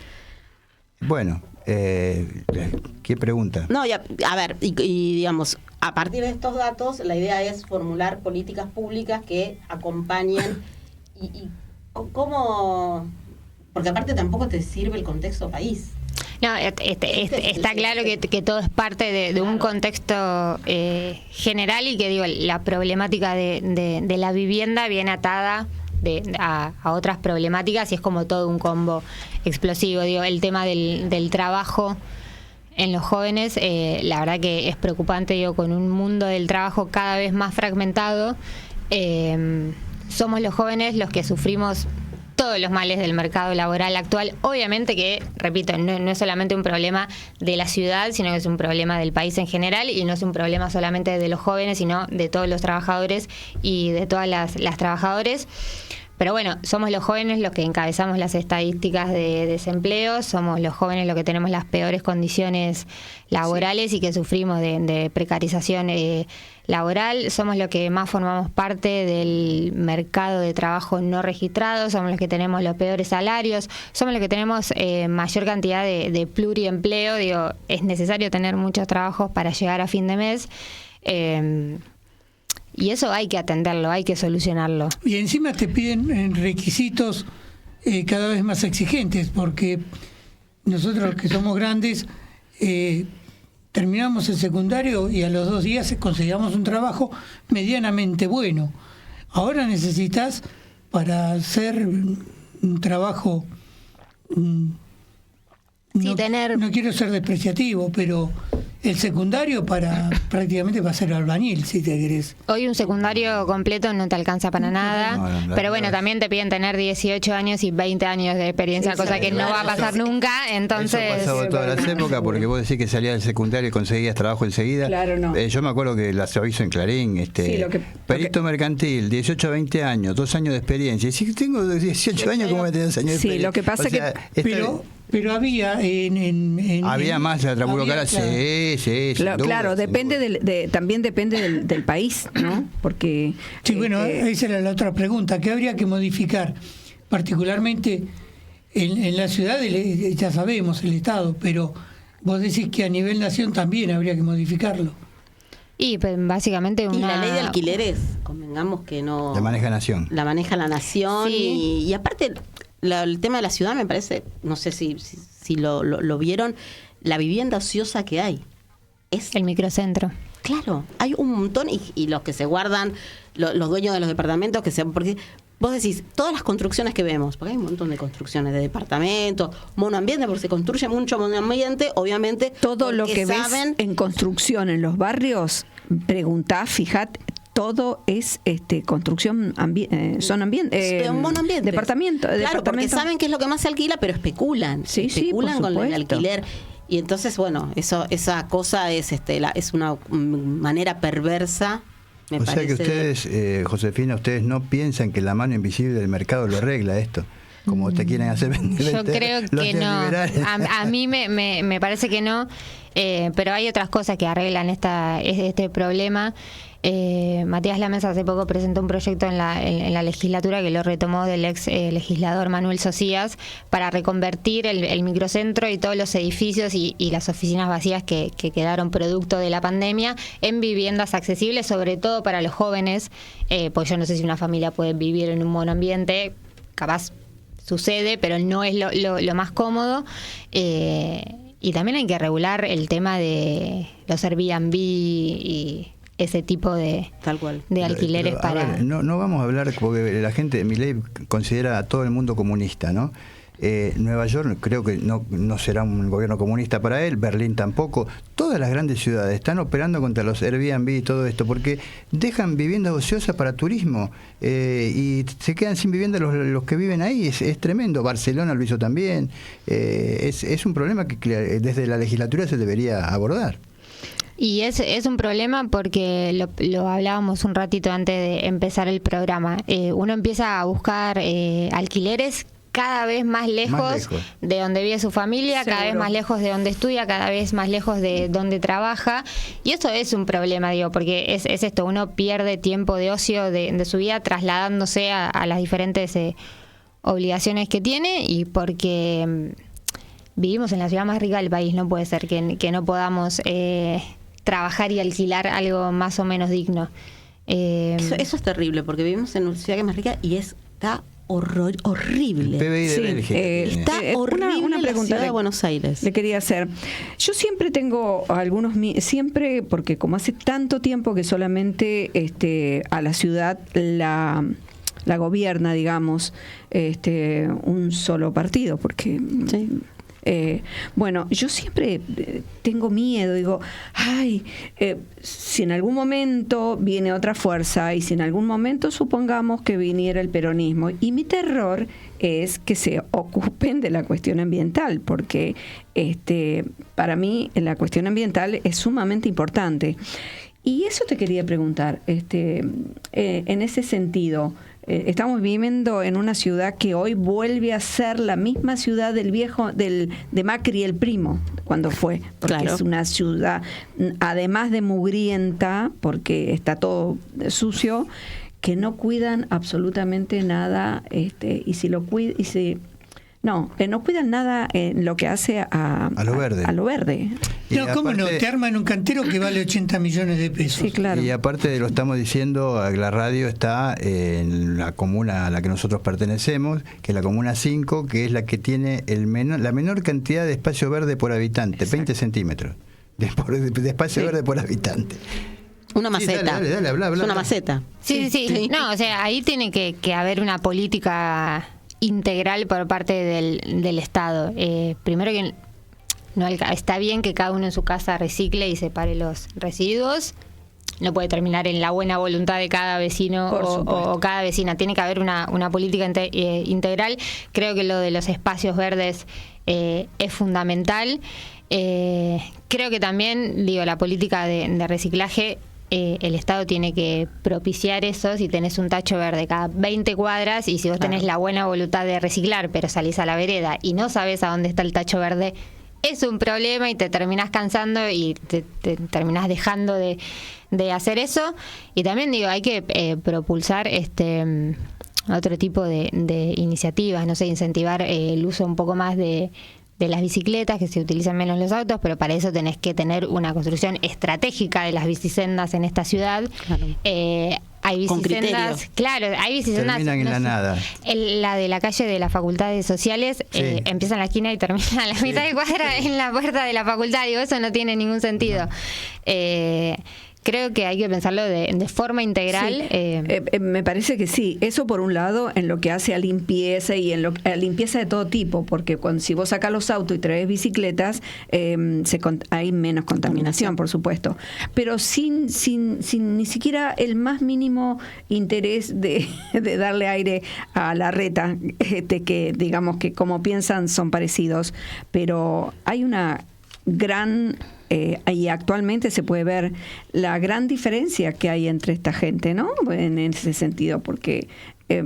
Bueno, ¿qué pregunta? No, ya, a ver, y digamos, a partir de estos datos, la idea es formular políticas públicas que acompañen y cómo... Porque aparte tampoco te sirve el contexto país. No, está claro que todo es parte de un contexto general y que digo la problemática de la vivienda viene atada a otras problemáticas y es como todo un combo explosivo. Digo, el tema del trabajo en los jóvenes, la verdad que es preocupante, digo, con un mundo del trabajo cada vez más fragmentado. Somos los jóvenes los que sufrimos todos los males del mercado laboral actual. Obviamente que, repito, no es solamente un problema de la ciudad, sino que es un problema del país en general y no es un problema solamente de los jóvenes, sino de todos los trabajadores y de todas las trabajadoras. Pero bueno, somos los jóvenes los que encabezamos las estadísticas de desempleo, somos los jóvenes los que tenemos las peores condiciones laborales y que sufrimos de precarización laboral, somos los que más formamos parte del mercado de trabajo no registrado, somos los que tenemos los peores salarios, somos los que tenemos mayor cantidad de pluriempleo. Digo, es necesario tener muchos trabajos para llegar a fin de mes. Y eso hay que atenderlo, hay que solucionarlo. Y encima te piden requisitos cada vez más exigentes, porque nosotros los que somos grandes terminamos el secundario y a los 2 días conseguíamos un trabajo medianamente bueno. Ahora necesitas, para hacer un trabajo, no quiero ser despreciativo, pero el secundario prácticamente para ser albañil, si te querés. Hoy un secundario completo no te alcanza para nada, pero bueno, también te piden tener 18 años y 20 años de experiencia, cosa que no va a pasar nunca, entonces... Eso pasaba todas las épocas, porque vos decís que salías del secundario y conseguías trabajo enseguida. Claro, no. Yo me acuerdo que las aviso en Clarín, perito mercantil, 18 a 20 años, 2 años de experiencia. Y si tengo 18 años, ¿cómo me tenés años de experiencia? Sí, lo que pasa Pero había había más la burocracia, sí. Claro, también depende del país, ¿no? Porque sí, bueno, esa era la otra pregunta. ¿Qué habría que modificar? Particularmente en la ciudad, ya sabemos, el Estado, pero vos decís que a nivel nación también habría que modificarlo. Y pues, básicamente Y la ley de alquileres, convengamos que no... La maneja Nación. La maneja la Nación, sí. Y aparte... el tema de la ciudad me parece, no sé si lo vieron, la vivienda ociosa que hay. Es el microcentro. Claro, hay un montón y los que se guardan, los dueños de los departamentos, porque vos decís, todas las construcciones que vemos, porque hay un montón de construcciones de departamentos, monoambiente, porque se construye mucho monoambiente, obviamente. Todo lo que ves en construcción en los barrios, preguntá, fijate, todo es construcción, son monoambiente, departamento. Claro, porque saben que es lo que más se alquila, pero especulan. Especulan con el alquiler. Y entonces, bueno, esa cosa es una manera perversa. O sea que ustedes, Josefina, ustedes no piensan que la mano invisible del mercado lo arregla esto, como te quieren hacer vender. Yo creo que no. A mí me parece que no, pero hay otras cosas que arreglan este problema. Matías Lamens hace poco presentó un proyecto en la legislatura que lo retomó del ex legislador Manuel Socias para reconvertir el microcentro y todos los edificios y las oficinas vacías que quedaron producto de la pandemia en viviendas accesibles, sobre todo para los jóvenes, pues yo no sé si una familia puede vivir en un monoambiente, capaz sucede, pero no es lo más cómodo. Y también hay que regular el tema de los Airbnb y ese tipo de alquileres para... Ver, no vamos a hablar, porque la gente, Milei considera a todo el mundo comunista, ¿no? Nueva York creo que no será un gobierno comunista para él, Berlín tampoco. Todas las grandes ciudades están operando contra los Airbnb y todo esto, porque dejan viviendas ociosas para turismo y se quedan sin vivienda los que viven ahí. Es tremendo. Barcelona lo hizo también. Es un problema que desde la legislatura se debería abordar. Y es un problema porque lo hablábamos un ratito antes de empezar el programa. Uno empieza a buscar alquileres cada vez más lejos de donde vive su familia, seguro, cada vez más lejos de donde estudia, cada vez más lejos de donde trabaja. Y eso es un problema, digo, porque es esto, uno pierde tiempo de ocio de su vida trasladándose a las diferentes obligaciones que tiene, y porque vivimos en la ciudad más rica del país, no puede ser que no podamos trabajar y alquilar algo más o menos digno. Eso es terrible, porque vivimos en una ciudad que es más rica y está horrible. El PBI de Sí, Bélgica. Está horrible una la pregunta ciudad de le- Buenos Aires. Le quería hacer. Yo siempre tengo siempre, porque como hace tanto tiempo que solamente a la ciudad la gobierna, digamos, un solo partido, porque Sí. bueno, yo siempre tengo miedo, digo, si en algún momento viene otra fuerza y si en algún momento supongamos que viniera el peronismo, y mi terror es que se ocupen de la cuestión ambiental, porque para mí la cuestión ambiental es sumamente importante. Y eso te quería preguntar, en ese sentido. Estamos viviendo en una ciudad que hoy vuelve a ser la misma ciudad de Macri el primo, cuando fue, porque Claro. es una ciudad, además de mugrienta, porque está todo sucio, que no cuidan absolutamente nada, y si lo cuidan, no cuidan nada en lo que hace a lo verde. A lo verde. Y No, ¿cómo no? aparte- Te arman un cantero que vale 80 millones de pesos. Sí, claro. Y aparte lo estamos diciendo, la radio está en la comuna a la que nosotros pertenecemos, que es la comuna 5, que es la que tiene la menor cantidad de espacio verde por habitante, Exacto. 20 centímetros de espacio Sí. verde por habitante. Una Sí, maceta. dale, habla, Es una habla. maceta. Sí. No, o sea, ahí tiene que haber una política integral por parte del Estado. Primero que está bien que cada uno en su casa recicle y separe los residuos. No puede terminar en la buena voluntad de cada vecino Por supuesto. o cada vecina. Tiene que haber una política integral. Creo que lo de los espacios verdes es fundamental. Creo que también, la política de reciclaje, el Estado tiene que propiciar eso. Si tenés un tacho verde cada 20 cuadras y si vos tenés la buena voluntad de reciclar, pero salís a la vereda y no sabés a dónde está el tacho verde, es un problema y te terminás cansando y te terminás dejando de hacer eso. Y también hay que propulsar otro tipo de iniciativas, no sé, incentivar el uso un poco más de las bicicletas, que se utilizan menos los autos, pero para eso tenés que tener una construcción estratégica de las bicisendas en esta ciudad. Claro. Hay Con bicisendas, criterio. claro, hay bicisendas. Terminan en la nada. La de la calle de las facultades sociales Sí. empieza en la esquina y termina a la mitad de cuadra en la puerta de la facultad. Digo, eso no tiene ningún sentido. Creo que hay que pensarlo de forma integral. Sí. Me parece que sí. Eso por un lado en lo que hace a limpieza y a limpieza de todo tipo, porque si vos sacás los autos y traes bicicletas, hay menos contaminación, por supuesto. Pero sin ni siquiera el más mínimo interés de darle aire a la reta, que digamos que como piensan son parecidos. Pero hay una gran... y actualmente se puede ver la gran diferencia que hay entre esta gente, ¿no? En ese sentido, porque...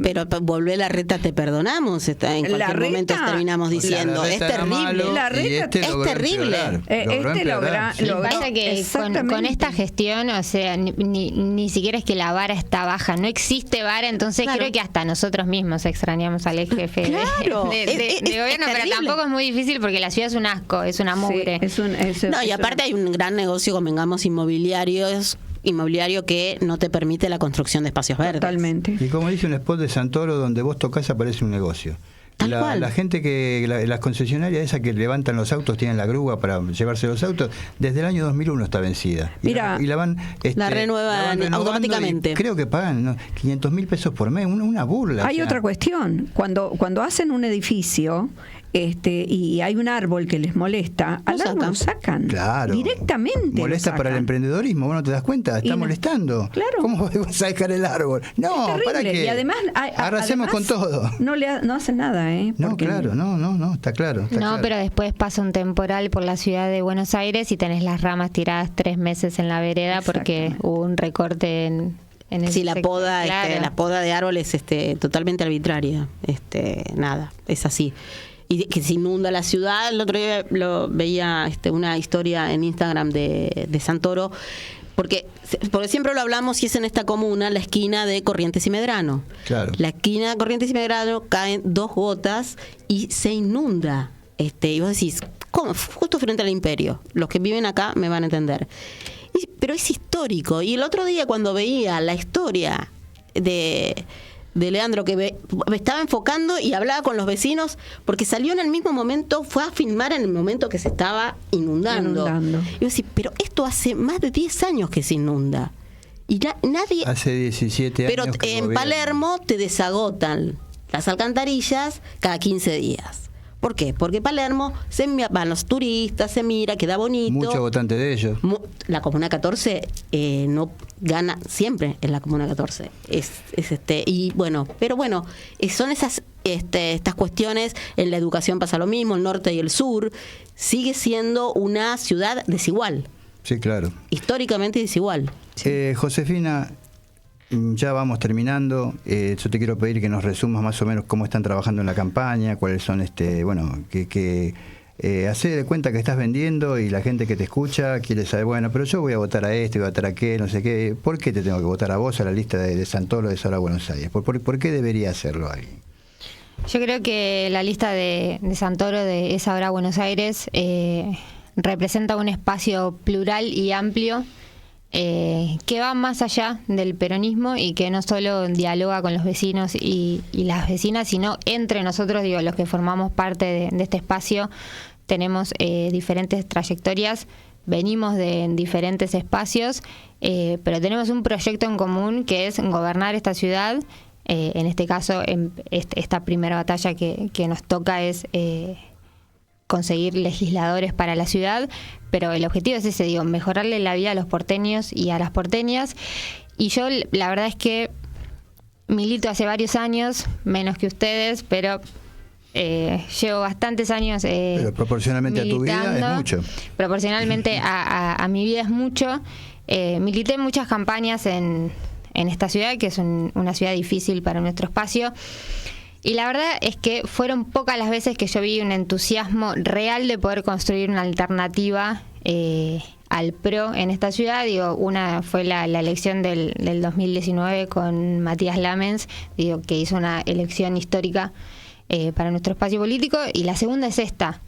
Pero volver la reta te perdonamos, en cualquier momento terminamos diciendo, La es reta era terrible. malo La reta y es logró terrible. empeorar. Logró empeorar, sí. Pasa que con esta gestión, o sea, ni siquiera es que la vara está baja, no existe vara, entonces Claro. creo que hasta nosotros mismos extrañamos al ex jefe Claro, de es gobierno, pero terrible. tampoco es muy difícil porque la ciudad es un asco, es una mugre. No, y aparte hay un gran negocio, convengamos, inmobiliario que no te permite la construcción de espacios verdes. Totalmente. Y como dice un spot de Santoro, donde vos tocas aparece un negocio. Tal cual. La gente las concesionarias esas que levantan los autos, tienen la grúa para llevarse los autos, desde el año 2001 está vencida. Mira, y la van la renuevan renovando automáticamente. y creo que pagan 500.000 pesos por mes, una burla. Hay otra cuestión. Cuando hacen un edificio y hay un árbol que les molesta, al árbol lo sacan. Claro. Directamente. Molesta lo para el sacan. emprendedorismo, vos no te das cuenta, está Y no. molestando. Claro. ¿Cómo vas a dejar el árbol? No, Es ¿para terrible. qué? Y además, arrasemos con todo. No hacen nada, No, Porque- claro, no, está claro. Está No, claro. pero después pasa un temporal por la ciudad de Buenos Aires y tenés las ramas tiradas 3 meses en la vereda porque Exactamente. hubo un recorte en ese Sí, la sector. poda, Claro. la poda de árboles totalmente arbitraria. Nada, es así. Y que se inunda la ciudad. El otro día lo veía una historia en Instagram de Santoro, porque siempre lo hablamos y es en esta comuna, la esquina de Corrientes y Medrano. Claro. La esquina de Corrientes y Medrano caen 2 gotas y se inunda. Y vos decís, ¿cómo? Justo frente al Imperio. Los que viven acá me van a entender. Pero es histórico. Y el otro día cuando veía la historia de de Leandro, que me estaba enfocando y hablaba con los vecinos, porque salió en el mismo momento, fue a filmar en el momento que se estaba inundando. Y yo decía, pero esto hace más de 10 años que se inunda. Y nadie... Hace 17 pero años que en Palermo te desagotan las alcantarillas cada 15 días. ¿Por qué? Porque Palermo van los turistas, se mira, queda bonito. Muchos votantes de ellos. La Comuna 14 no gana siempre en la Comuna 14. Y bueno, pero bueno, son esas estas cuestiones. En la educación pasa lo mismo, el norte y el sur. Sigue siendo una ciudad desigual. Sí, claro. Históricamente desigual. Josefina, ya vamos terminando. Yo te quiero pedir que nos resumas más o menos cómo están trabajando en la campaña, cuáles son, hacer de cuenta que estás vendiendo y la gente que te escucha quiere saber, bueno, pero yo voy a votar a este, voy a votar a aquel, no sé qué. ¿Por qué te tengo que votar a vos a la lista de Santoro de Sabra Buenos Aires? ¿Por qué debería hacerlo alguien? Yo creo que la lista de Santoro de Sabra Buenos Aires representa un espacio plural y amplio, que va más allá del peronismo y que no solo dialoga con los vecinos y las vecinas, sino entre nosotros, los que formamos parte de este espacio, tenemos diferentes trayectorias, venimos de diferentes espacios, pero tenemos un proyecto en común que es gobernar esta ciudad. En este caso, esta primera batalla que nos toca es conseguir legisladores para la ciudad, pero el objetivo es ese, mejorarle la vida a los porteños y a las porteñas. Y yo la verdad es que milito hace varios años, menos que ustedes, pero llevo bastantes años pero proporcionalmente militando. A tu vida es mucho. Proporcionalmente a mi vida es mucho. Milité en muchas campañas en esta ciudad, que es una ciudad difícil para nuestro espacio. Y la verdad es que fueron pocas las veces que yo vi un entusiasmo real de poder construir una alternativa al PRO en esta ciudad. Una fue la elección del 2019 con Matías Lamens, que hizo una elección histórica para nuestro espacio político. Y la segunda es esta.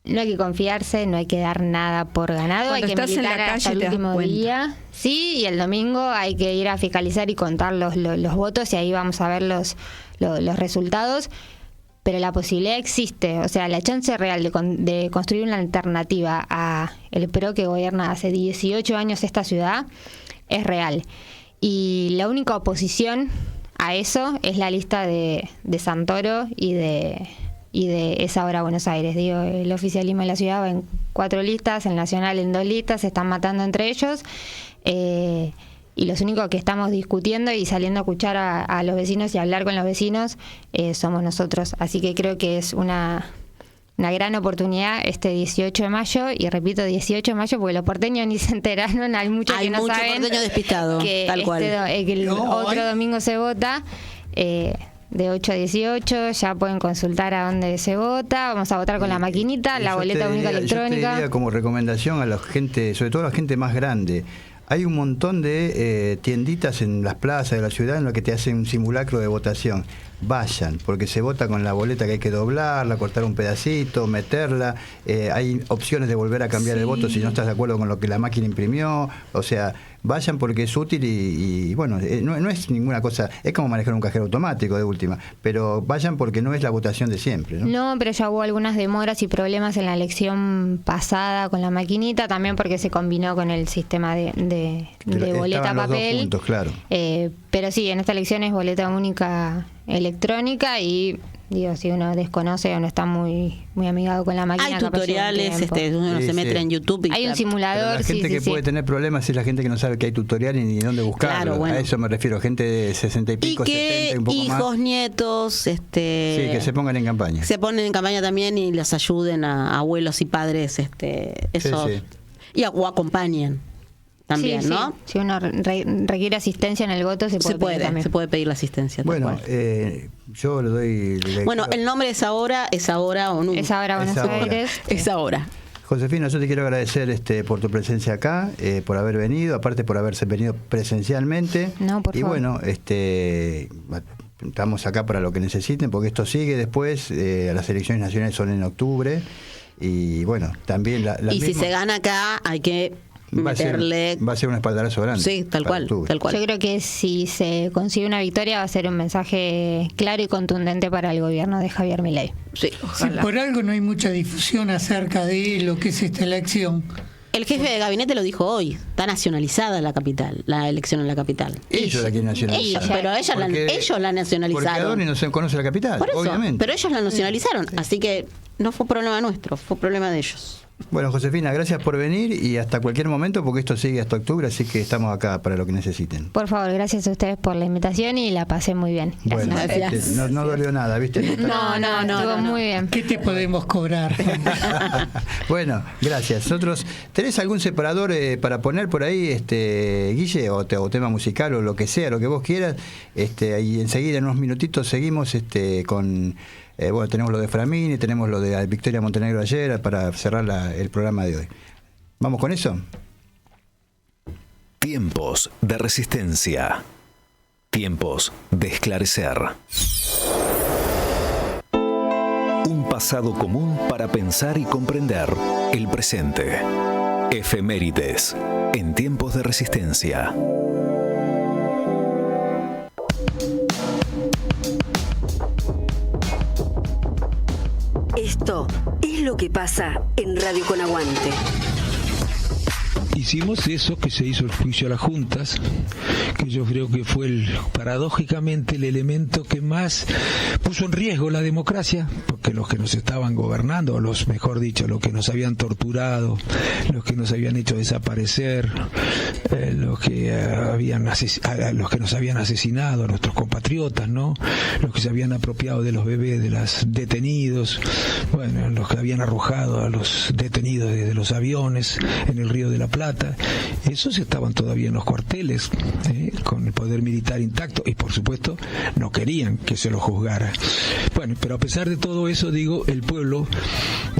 No hay que confiarse, no hay que dar nada por ganado, hay que militar hasta el último día. Sí, y el domingo hay que ir a fiscalizar y contar los votos, y ahí vamos a ver los resultados. Pero la posibilidad existe, o sea, la chance real de construir una alternativa a el PRO que gobierna hace 18 años esta ciudad es real. Y la única oposición a eso es la lista de Santoro y de Sabra Buenos Aires. El oficialismo de la ciudad va en 4 listas, el nacional en 2 listas, se están matando entre ellos, y los únicos que estamos discutiendo y saliendo a escuchar a los vecinos y a hablar con los vecinos somos nosotros. Así que creo que es una gran oportunidad este 18 de mayo, y repito 18 de mayo porque los porteños ni se enteraron, hay muchos que no saben que tal cual. Que el otro domingo se vota. De 8 a 18, ya pueden consultar a dónde se vota. Vamos a votar con la maquinita, la boleta única electrónica. Yo te diría como recomendación a la gente, sobre todo a la gente más grande, hay un montón de tienditas en las plazas de la ciudad en las que te hacen un simulacro de votación. Vayan, porque se vota con la boleta que hay que doblarla, cortar un pedacito, meterla. Hay opciones de volver a cambiar el voto si no estás de acuerdo con lo que la máquina imprimió. O sea, vayan porque es útil y bueno, no es ninguna cosa, es como manejar un cajero automático de última, pero vayan porque no es la votación de siempre, No, pero ya hubo algunas demoras y problemas en la elección pasada con la maquinita, también porque se combinó con el sistema de boleta papel. Los 2 puntos, claro. Pero sí, en esta elección es boleta única electrónica y si uno desconoce o no está muy amigado con la máquina, hay tutoriales, uno se mete en YouTube y hay un simulador. Pero la gente que puede tener problemas es la gente que no sabe que hay tutoriales ni dónde buscarlo. Claro, bueno. A eso me refiero, gente de 60 y pico, 70 y un poco más. Hijos, nietos, sí, que se pongan en campaña. Se ponen en campaña también y los ayuden a abuelos y padres, esos, y o acompañen. También, ¿no? Si uno requiere asistencia en el voto, se puede pedir la asistencia. Bueno, yo le doy... Bueno, el nombre es ahora o nunca. Es ahora Buenos Aires. Es ahora. Josefina, yo te quiero agradecer por tu presencia acá, por haber venido, aparte por haberse venido presencialmente. No, por favor. Y bueno, estamos acá para lo que necesiten, porque esto sigue después, las elecciones nacionales son en octubre, y bueno, también si se gana acá hay que va a meterle... ser un espaldarazo grande. Sí, tal cual. Yo creo que si se consigue una victoria va a ser un mensaje claro y contundente para el gobierno de Javier Milei. Sí, Sí, ojalá. por algo no hay mucha difusión acerca de lo que es esta elección. El jefe de gabinete lo dijo hoy, está nacionalizada la capital, la elección en la capital. Ellos la quieren nacionalizar. Pero ellos la Porque nacionalizaron. Adorni no se conoce la capital, Por eso, obviamente. pero ellos la nacionalizaron, así que no fue problema nuestro, fue problema de ellos. Bueno, Josefina, gracias por venir y hasta cualquier momento, porque esto sigue hasta octubre, así que estamos acá para lo que necesiten. Por favor, gracias a ustedes por la invitación y la pasé muy bien. Gracias. Bueno, Gracias. no dolió nada, ¿viste? No, estuvo muy bien. ¿Qué te podemos cobrar? Bueno, gracias. Nosotros, ¿tenés algún separador para poner por ahí, Guille, o tema musical o lo que sea, lo que vos quieras? Y enseguida, en unos minutitos, seguimos con... bueno, tenemos lo de Framini, tenemos lo de Victoria Montenegro ayer para cerrar el programa de hoy. ¿Vamos con eso? Tiempos de resistencia. Tiempos de esclarecer. Un pasado común para pensar y comprender el presente. Efemérides en tiempos de resistencia. Esto es lo que pasa en Radio Con Aguante. Hicimos eso, que se hizo el juicio a las juntas, que yo creo que fue paradójicamente el elemento que más puso en riesgo la democracia, porque los que nos estaban gobernando, mejor dicho, los que nos habían torturado, los que nos habían hecho desaparecer, los que nos habían asesinado, a nuestros compatriotas, ¿no? Los que se habían apropiado de los bebés de los detenidos, bueno, los que habían arrojado a los detenidos desde los aviones en el Río de la Plata. Esos estaban todavía en los cuarteles, con el poder militar intacto, y por supuesto no querían que se los juzgara. Bueno, pero a pesar de todo eso, digo, el pueblo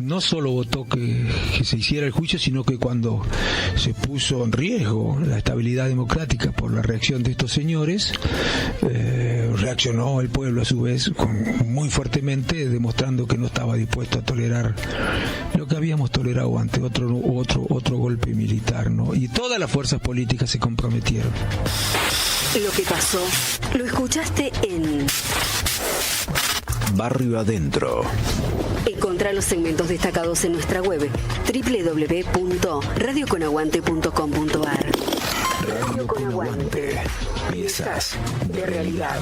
no solo votó que se hiciera el juicio, sino que cuando se puso en riesgo la estabilidad democrática por la reacción de estos señores, reaccionó el pueblo a su vez muy fuertemente, demostrando que no estaba dispuesto a tolerar lo que habíamos tolerado antes, otro golpe militar, ¿no? Y todas las fuerzas políticas se comprometieron. Lo que pasó, lo escuchaste en Barrio Adentro. Encontrá los segmentos destacados en nuestra web www.radioconaguante.com.ar. Radio Con Aguante. Piezas de realidad.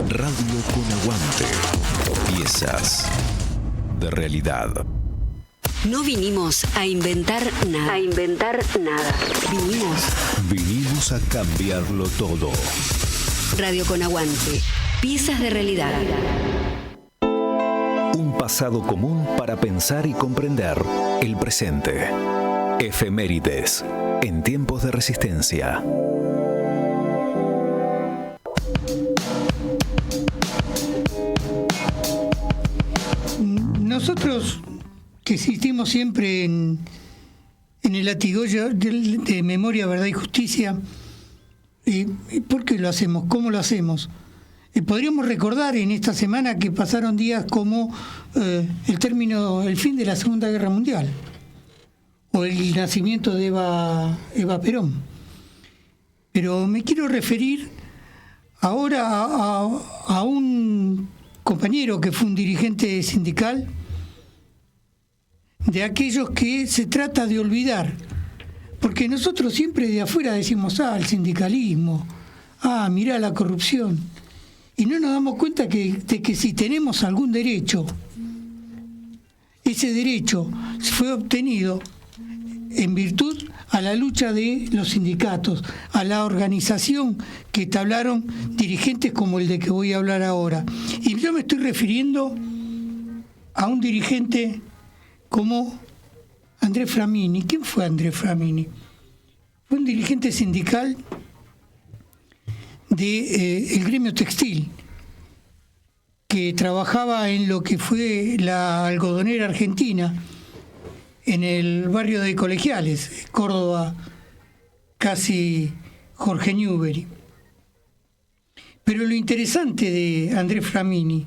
Radio Con Aguante. Piezas de realidad. No vinimos a inventar nada. Vinimos a cambiarlo todo. Radio Con Aguante. Piezas de realidad. Un pasado común para pensar y comprender el presente. Efemérides en tiempos de resistencia. Nosotros que existimos siempre en el latigoyo de memoria, verdad y justicia, ¿por qué lo hacemos? ¿Cómo lo hacemos? Podríamos recordar en esta semana que pasaron días como el fin de la Segunda Guerra Mundial o el nacimiento de Eva Perón. Pero me quiero referir ahora a un compañero que fue un dirigente sindical, de aquellos que se trata de olvidar, porque nosotros siempre de afuera decimos, el sindicalismo, mirá la corrupción, y no nos damos cuenta de que si tenemos algún derecho, ese derecho fue obtenido en virtud a la lucha de los sindicatos, a la organización que entablaron dirigentes como el de que voy a hablar ahora. Y yo me estoy refiriendo a un dirigente como Andrés Framini. ¿Quién fue Andrés Framini? Fue un dirigente sindical del gremio textil, que trabajaba en lo que fue la algodonera argentina, en el barrio de Colegiales, Córdoba, casi Jorge Newbery. Pero lo interesante de Andrés Framini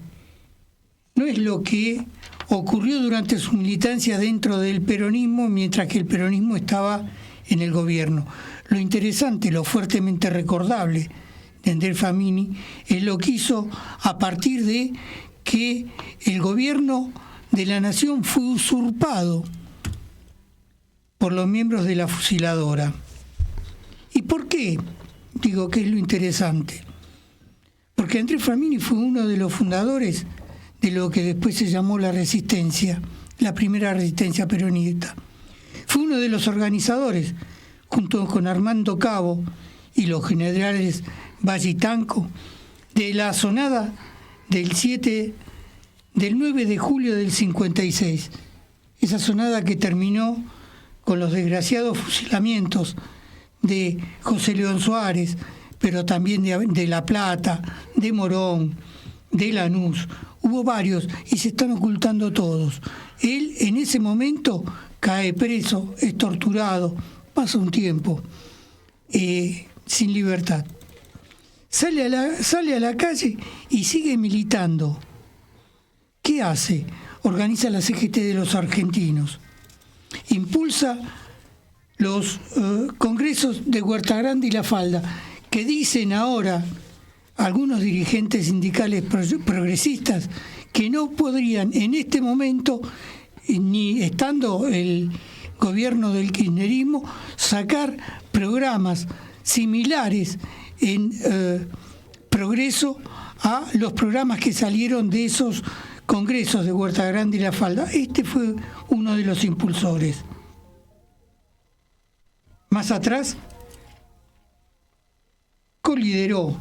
no es lo que ocurrió durante su militancia dentro del peronismo mientras que el peronismo estaba en el gobierno. Lo interesante, lo fuertemente recordable de Andrés Famini es lo que hizo a partir de que el gobierno de la nación fue usurpado por los miembros de la fusiladora. ¿Y por qué? Digo que es lo interesante. Porque Andrés Famini fue uno de los fundadores de lo que después se llamó la resistencia, la primera resistencia peronista. Fue uno de los organizadores, junto con Armando Cabo y los generales Valle y Tanco, de la asonada del 9 de julio del 56. Esa asonada que terminó con los desgraciados fusilamientos de José León Suárez, pero también de La Plata, de Morón, de Lanús. Hubo varios y se están ocultando todos. Él en ese momento cae preso, es torturado, pasa un tiempo sin libertad. Sale a la calle y sigue militando. ¿Qué hace? Organiza la CGT de los argentinos. Impulsa los congresos de Huerta Grande y La Falda, que dicen ahora algunos dirigentes sindicales progresistas que no podrían en este momento, ni estando el gobierno del kirchnerismo, sacar programas similares en progreso a los programas que salieron de esos congresos de Huerta Grande y La Falda. Este fue uno de los impulsores. Más atrás, colideró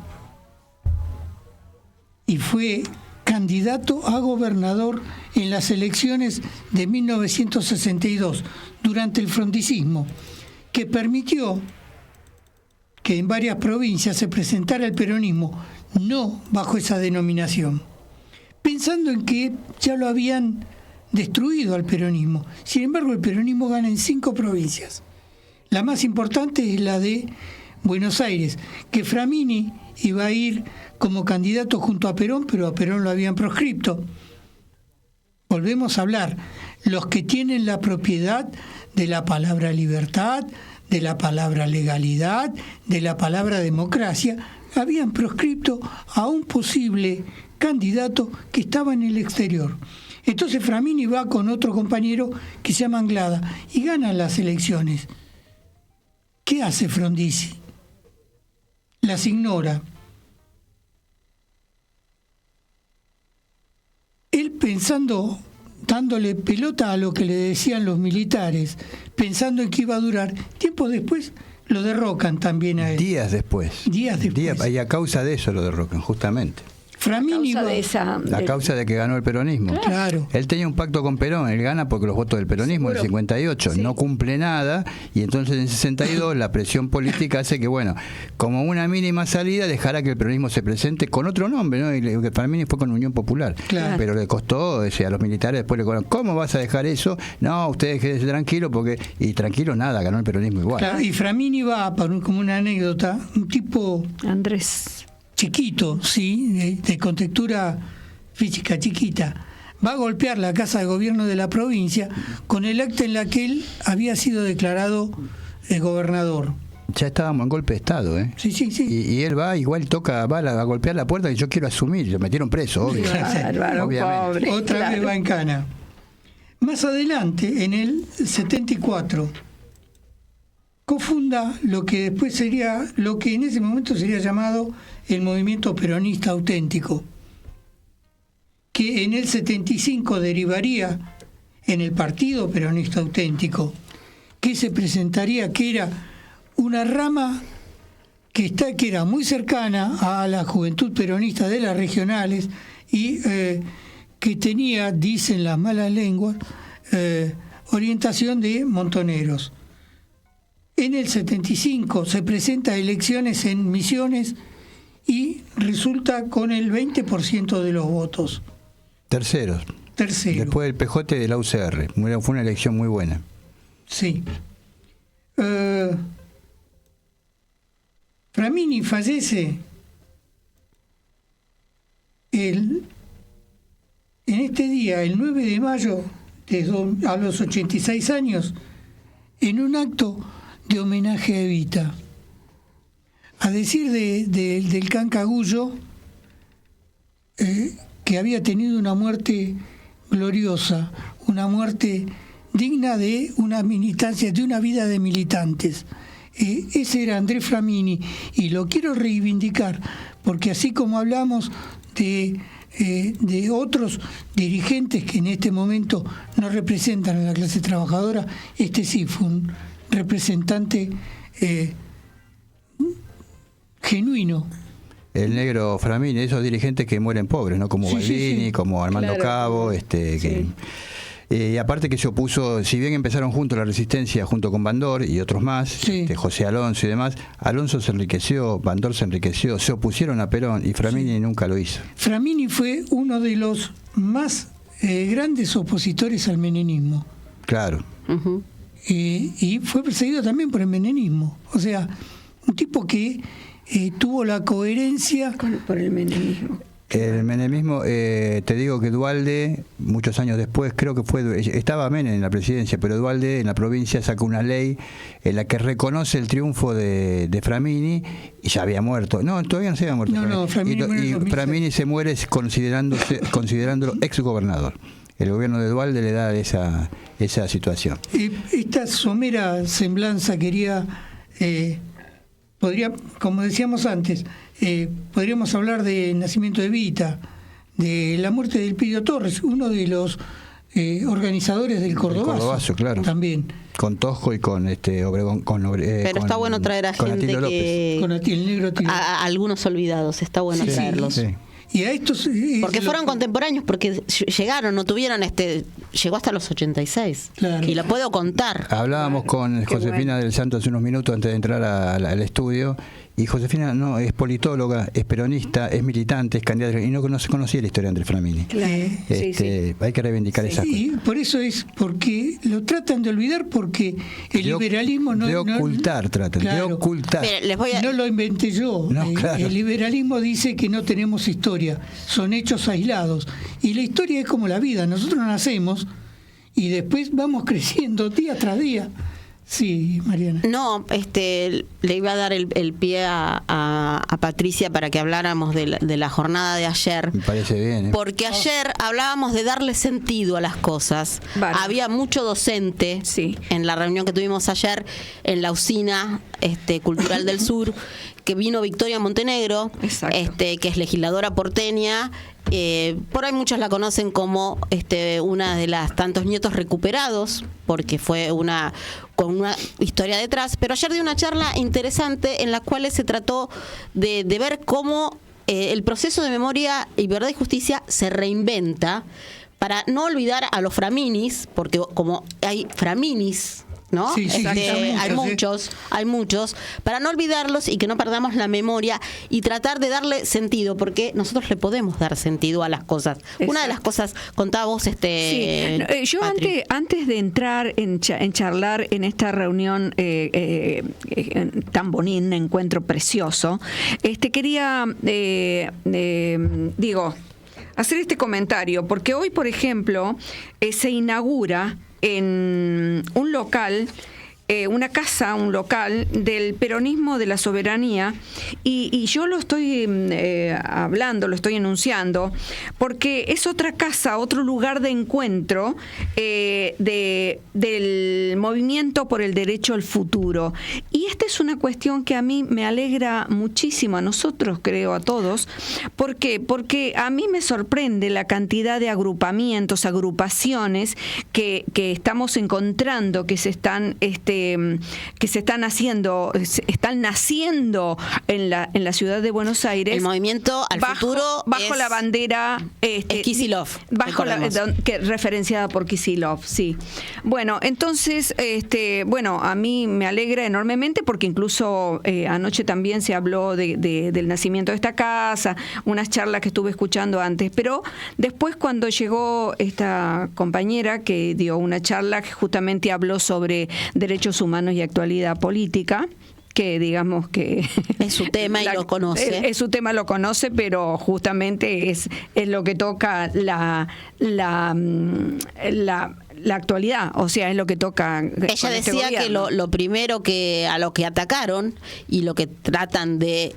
y fue candidato a gobernador en las elecciones de 1962 durante el frondicismo, que permitió que en varias provincias se presentara el peronismo, no bajo esa denominación, pensando en que ya lo habían destruido al peronismo. Sin embargo, el peronismo gana en 5 provincias. La más importante es la de Buenos Aires, que Framini iba a ir como candidato junto a Perón, pero a Perón lo habían proscripto. Volvemos a hablar, los que tienen la propiedad de la palabra libertad, de la palabra legalidad, de la palabra democracia, habían proscripto a un posible candidato que estaba en el exterior. Entonces Framini va con otro compañero que se llama Anglada y ganan las elecciones. ¿Qué hace Frondizi? Las ignora. Él pensando, dándole pelota a lo que le decían los militares, pensando en que iba a durar, tiempo después lo derrocan también a él. Días después. Y a causa de eso lo derrocan, justamente. Framini a causa de que ganó el peronismo. Claro. Él tenía un pacto con Perón, él gana porque los votos del peronismo en el 58, sí. No cumple nada, y entonces en el 62 la presión política hace que, bueno, como una mínima salida, dejará que el peronismo se presente con otro nombre, ¿no? Y que Framini fue con Unión Popular. Claro. Pero le costó, a los militares después le cobraron, ¿cómo vas a dejar eso? No, ustedes quédense tranquilos, y tranquilo nada, ganó el peronismo igual. Claro, y Framini va, como una anécdota, un tipo... Andrés... chiquito, sí, de contextura física chiquita, va a golpear la casa de gobierno de la provincia con el acta en la que él había sido declarado gobernador. Ya estábamos en golpe de Estado, ¿eh? Sí. Y él va, igual va a golpear la puerta y yo quiero asumir, lo metieron preso, obvio. Obviamente. Otra vez va en cana. Más adelante, en el 74, cofunda lo que después sería, lo que en ese momento sería llamado el movimiento peronista auténtico, que en el 75 derivaría en el Partido Peronista Auténtico, que se presentaría, que era una rama que era muy cercana a la juventud peronista de las regionales y que tenía, dicen las malas lenguas, orientación de montoneros. En el 75 se presenta a elecciones en Misiones y resulta con el 20% de los votos. Tercero. Después del PJ de la UCR. Fue una elección muy buena. Sí. Framini fallece en este día, el 9 de mayo, a los 86 años, en un acto de homenaje a Evita. A decir del Cancagullo, que había tenido una muerte gloriosa, una muerte digna de una militancia, de una vida de militantes. Ese era Andrés Framini, y lo quiero reivindicar, porque así como hablamos de otros dirigentes que en este momento no representan a la clase trabajadora, este sí fue un representante genuino. El negro Framini, esos dirigentes que mueren pobres, ¿no? Como Baldini, como Armando Cabo, y aparte que se opuso, si bien empezaron juntos la resistencia junto con Bandor y otros más, José Alonso y demás, Alonso se enriqueció, Bandor se enriqueció, se opusieron a Perón y Framini nunca lo hizo. Framini fue uno de los más grandes opositores al menemismo. Claro. Uh-huh. Y fue perseguido también por el menemismo. O sea, un tipo que tuvo la coherencia por el menemismo. El menemismo, te digo que Duhalde, muchos años después, creo que estaba Menem en la presidencia, pero Duhalde en la provincia sacó una ley en la que reconoce el triunfo de Framini, y ya había muerto. No, todavía no se había muerto. No, Framini y Framini se muere considerándolo ex gobernador. El gobierno de Duhalde le da esa situación. Esta somera semblanza podría, como decíamos antes, podríamos hablar del nacimiento de Evita, de la muerte del Pidio Torres, uno de los organizadores del Cordobazo, claro. También. Con Tosco y con Obregón. Pero está bueno traer a gente que... Con el negro a algunos olvidados, está bueno traerlos. Sí. Y a estos porque fueron contemporáneos, porque llegaron, no tuvieron llegó hasta los 86. Claro. Y lo puedo contar. Hablábamos con Josefina del Santo hace unos minutos antes de entrar al estudio, y Josefina no es politóloga, es peronista, es militante, es candidata, y no conocía la historia de Andrés Framini. Claro. Hay que reivindicar esas cosas. Y por eso es porque lo tratan de olvidar, porque el liberalismo no... De ocultar, de ocultar. Mira, no lo inventé yo. No, claro. El liberalismo dice que no tenemos historia, son hechos aislados. Y la historia es como la vida, nosotros nacemos y después vamos creciendo día tras día. Sí, Mariana. No, le iba a dar el pie a Patricia para que habláramos de la jornada de ayer. Me parece bien. Porque ayer hablábamos de darle sentido a las cosas. Vale. Había mucho docente en la reunión que tuvimos ayer en la usina cultural del sur, que vino Victoria Montenegro, que es legisladora porteña. Por ahí muchos la conocen como una de las tantos nietos recuperados, porque fue con una historia detrás, pero ayer dio una charla interesante en la cual se trató de ver cómo el proceso de memoria y verdad y justicia se reinventa para no olvidar a los Framinis, porque como hay Framinis, ¿no? Hay muchos, para no olvidarlos y que no perdamos la memoria y tratar de darle sentido, porque nosotros le podemos dar sentido a las cosas. Exacto. Una de las cosas, contaba vos, yo antes de entrar en charlar en esta reunión tan bonita, un encuentro precioso, quería hacer este comentario, porque hoy, por ejemplo, se inaugura en un local, un local del peronismo de la soberanía, y yo lo estoy hablando, lo estoy enunciando, porque es otra casa, otro lugar de encuentro del movimiento por el derecho al futuro. Y esta es una cuestión que a mí me alegra muchísimo, a nosotros, creo, a todos. ¿Por qué? Porque a mí me sorprende la cantidad de agrupamientos, agrupaciones que estamos encontrando, que se están naciendo en la ciudad de Buenos Aires. El movimiento al futuro bajo la bandera Kicillof, referenciada por Kicillof, sí. Bueno, entonces, a mí me alegra enormemente, porque incluso anoche también se habló del nacimiento de esta casa, unas charlas que estuve escuchando antes, pero después, cuando llegó esta compañera que dio una charla que justamente habló sobre derechos humanos y actualidad política, que digamos que es su tema y lo conoce. Es su tema, lo conoce, pero justamente es lo que toca la actualidad, o sea, es lo que toca. Ella decía que lo primero que a lo que atacaron y lo que tratan de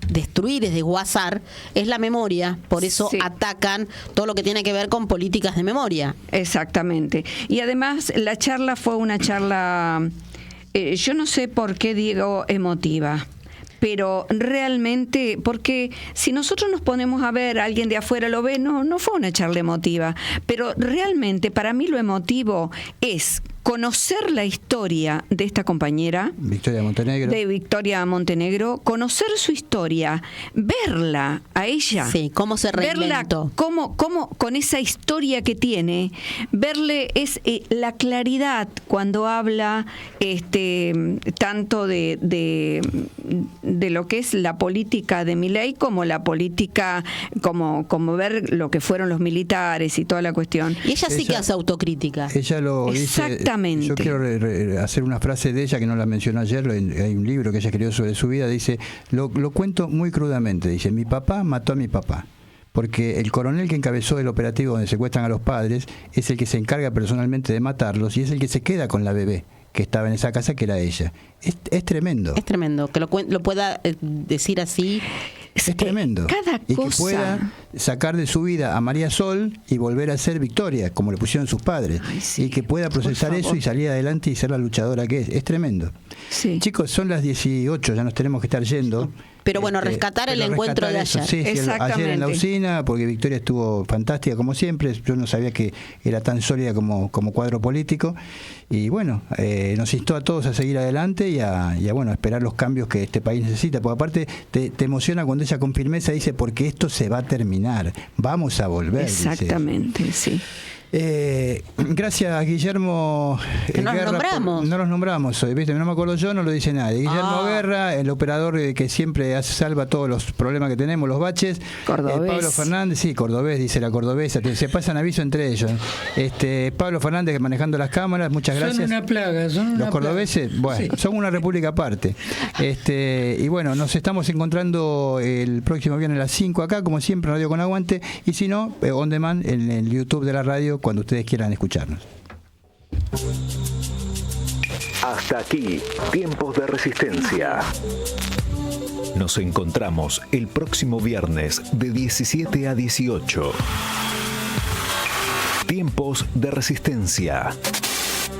destruir, es desguazar, es la memoria. Por eso atacan todo lo que tiene que ver con políticas de memoria. Exactamente. Y además la charla fue una charla, yo no sé por qué digo emotiva, pero realmente, porque si nosotros nos ponemos a ver, alguien de afuera lo ve, no fue una charla emotiva, pero realmente para mí lo emotivo es conocer la historia de esta compañera, Victoria Montenegro, conocer su historia, verla a ella, cómo se reinventó, verla cómo con esa historia que tiene, verle es la claridad cuando habla tanto de lo que es la política de Milei como la política, como ver lo que fueron los militares y toda la cuestión. Y ella sí que hace autocrítica. Ella lo dice. Yo quiero hacer una frase de ella que no la mencionó ayer, hay un libro que ella escribió sobre su vida, dice, lo cuento muy crudamente, dice, mi papá mató a mi papá, porque el coronel que encabezó el operativo donde secuestran a los padres es el que se encarga personalmente de matarlos y es el que se queda con la bebé que estaba en esa casa, que era ella. Es tremendo. Es tremendo, que lo pueda decir así. Es tremendo. Cada y cosa. Que pueda sacar de su vida a María Sol y volver a ser Victoria, como le pusieron sus padres. Ay, sí, y que pueda procesar eso y salir adelante y ser la luchadora que es. Es tremendo. Sí. Chicos, son las 18, ya nos tenemos que estar yendo. Pero bueno, rescatar el encuentro de ayer. Sí, ayer en la usina, porque Victoria estuvo fantástica como siempre. Yo no sabía que era tan sólida como cuadro político. Y bueno, nos instó a todos a seguir adelante y a bueno, a esperar los cambios que este país necesita. Porque aparte te emociona cuando ella con firmeza dice, porque esto se va a terminar, vamos a volver. Exactamente, sí. Gracias, Guillermo. No los nombramos hoy, ¿viste? No me acuerdo yo, no lo dice nadie. Guillermo Guerra, el operador que siempre salva todos los problemas que tenemos, los baches. Cordobés. Pablo Fernández, sí, cordobés, dice la cordobesa. Se pasan aviso entre ellos. Pablo Fernández manejando las cámaras, muchas gracias. Son una plaga, los cordobeses, bueno, sí. Son una república aparte. Y bueno, nos estamos encontrando el próximo viernes a las 5 acá, como siempre, Radio Con Aguante. Y si no, on demand en el YouTube de la radio, cuando ustedes quieran escucharnos. Hasta aquí, Tiempos de Resistencia. Nos encontramos el próximo viernes de 17 a 18. Tiempos de Resistencia.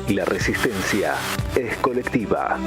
La resistencia es colectiva.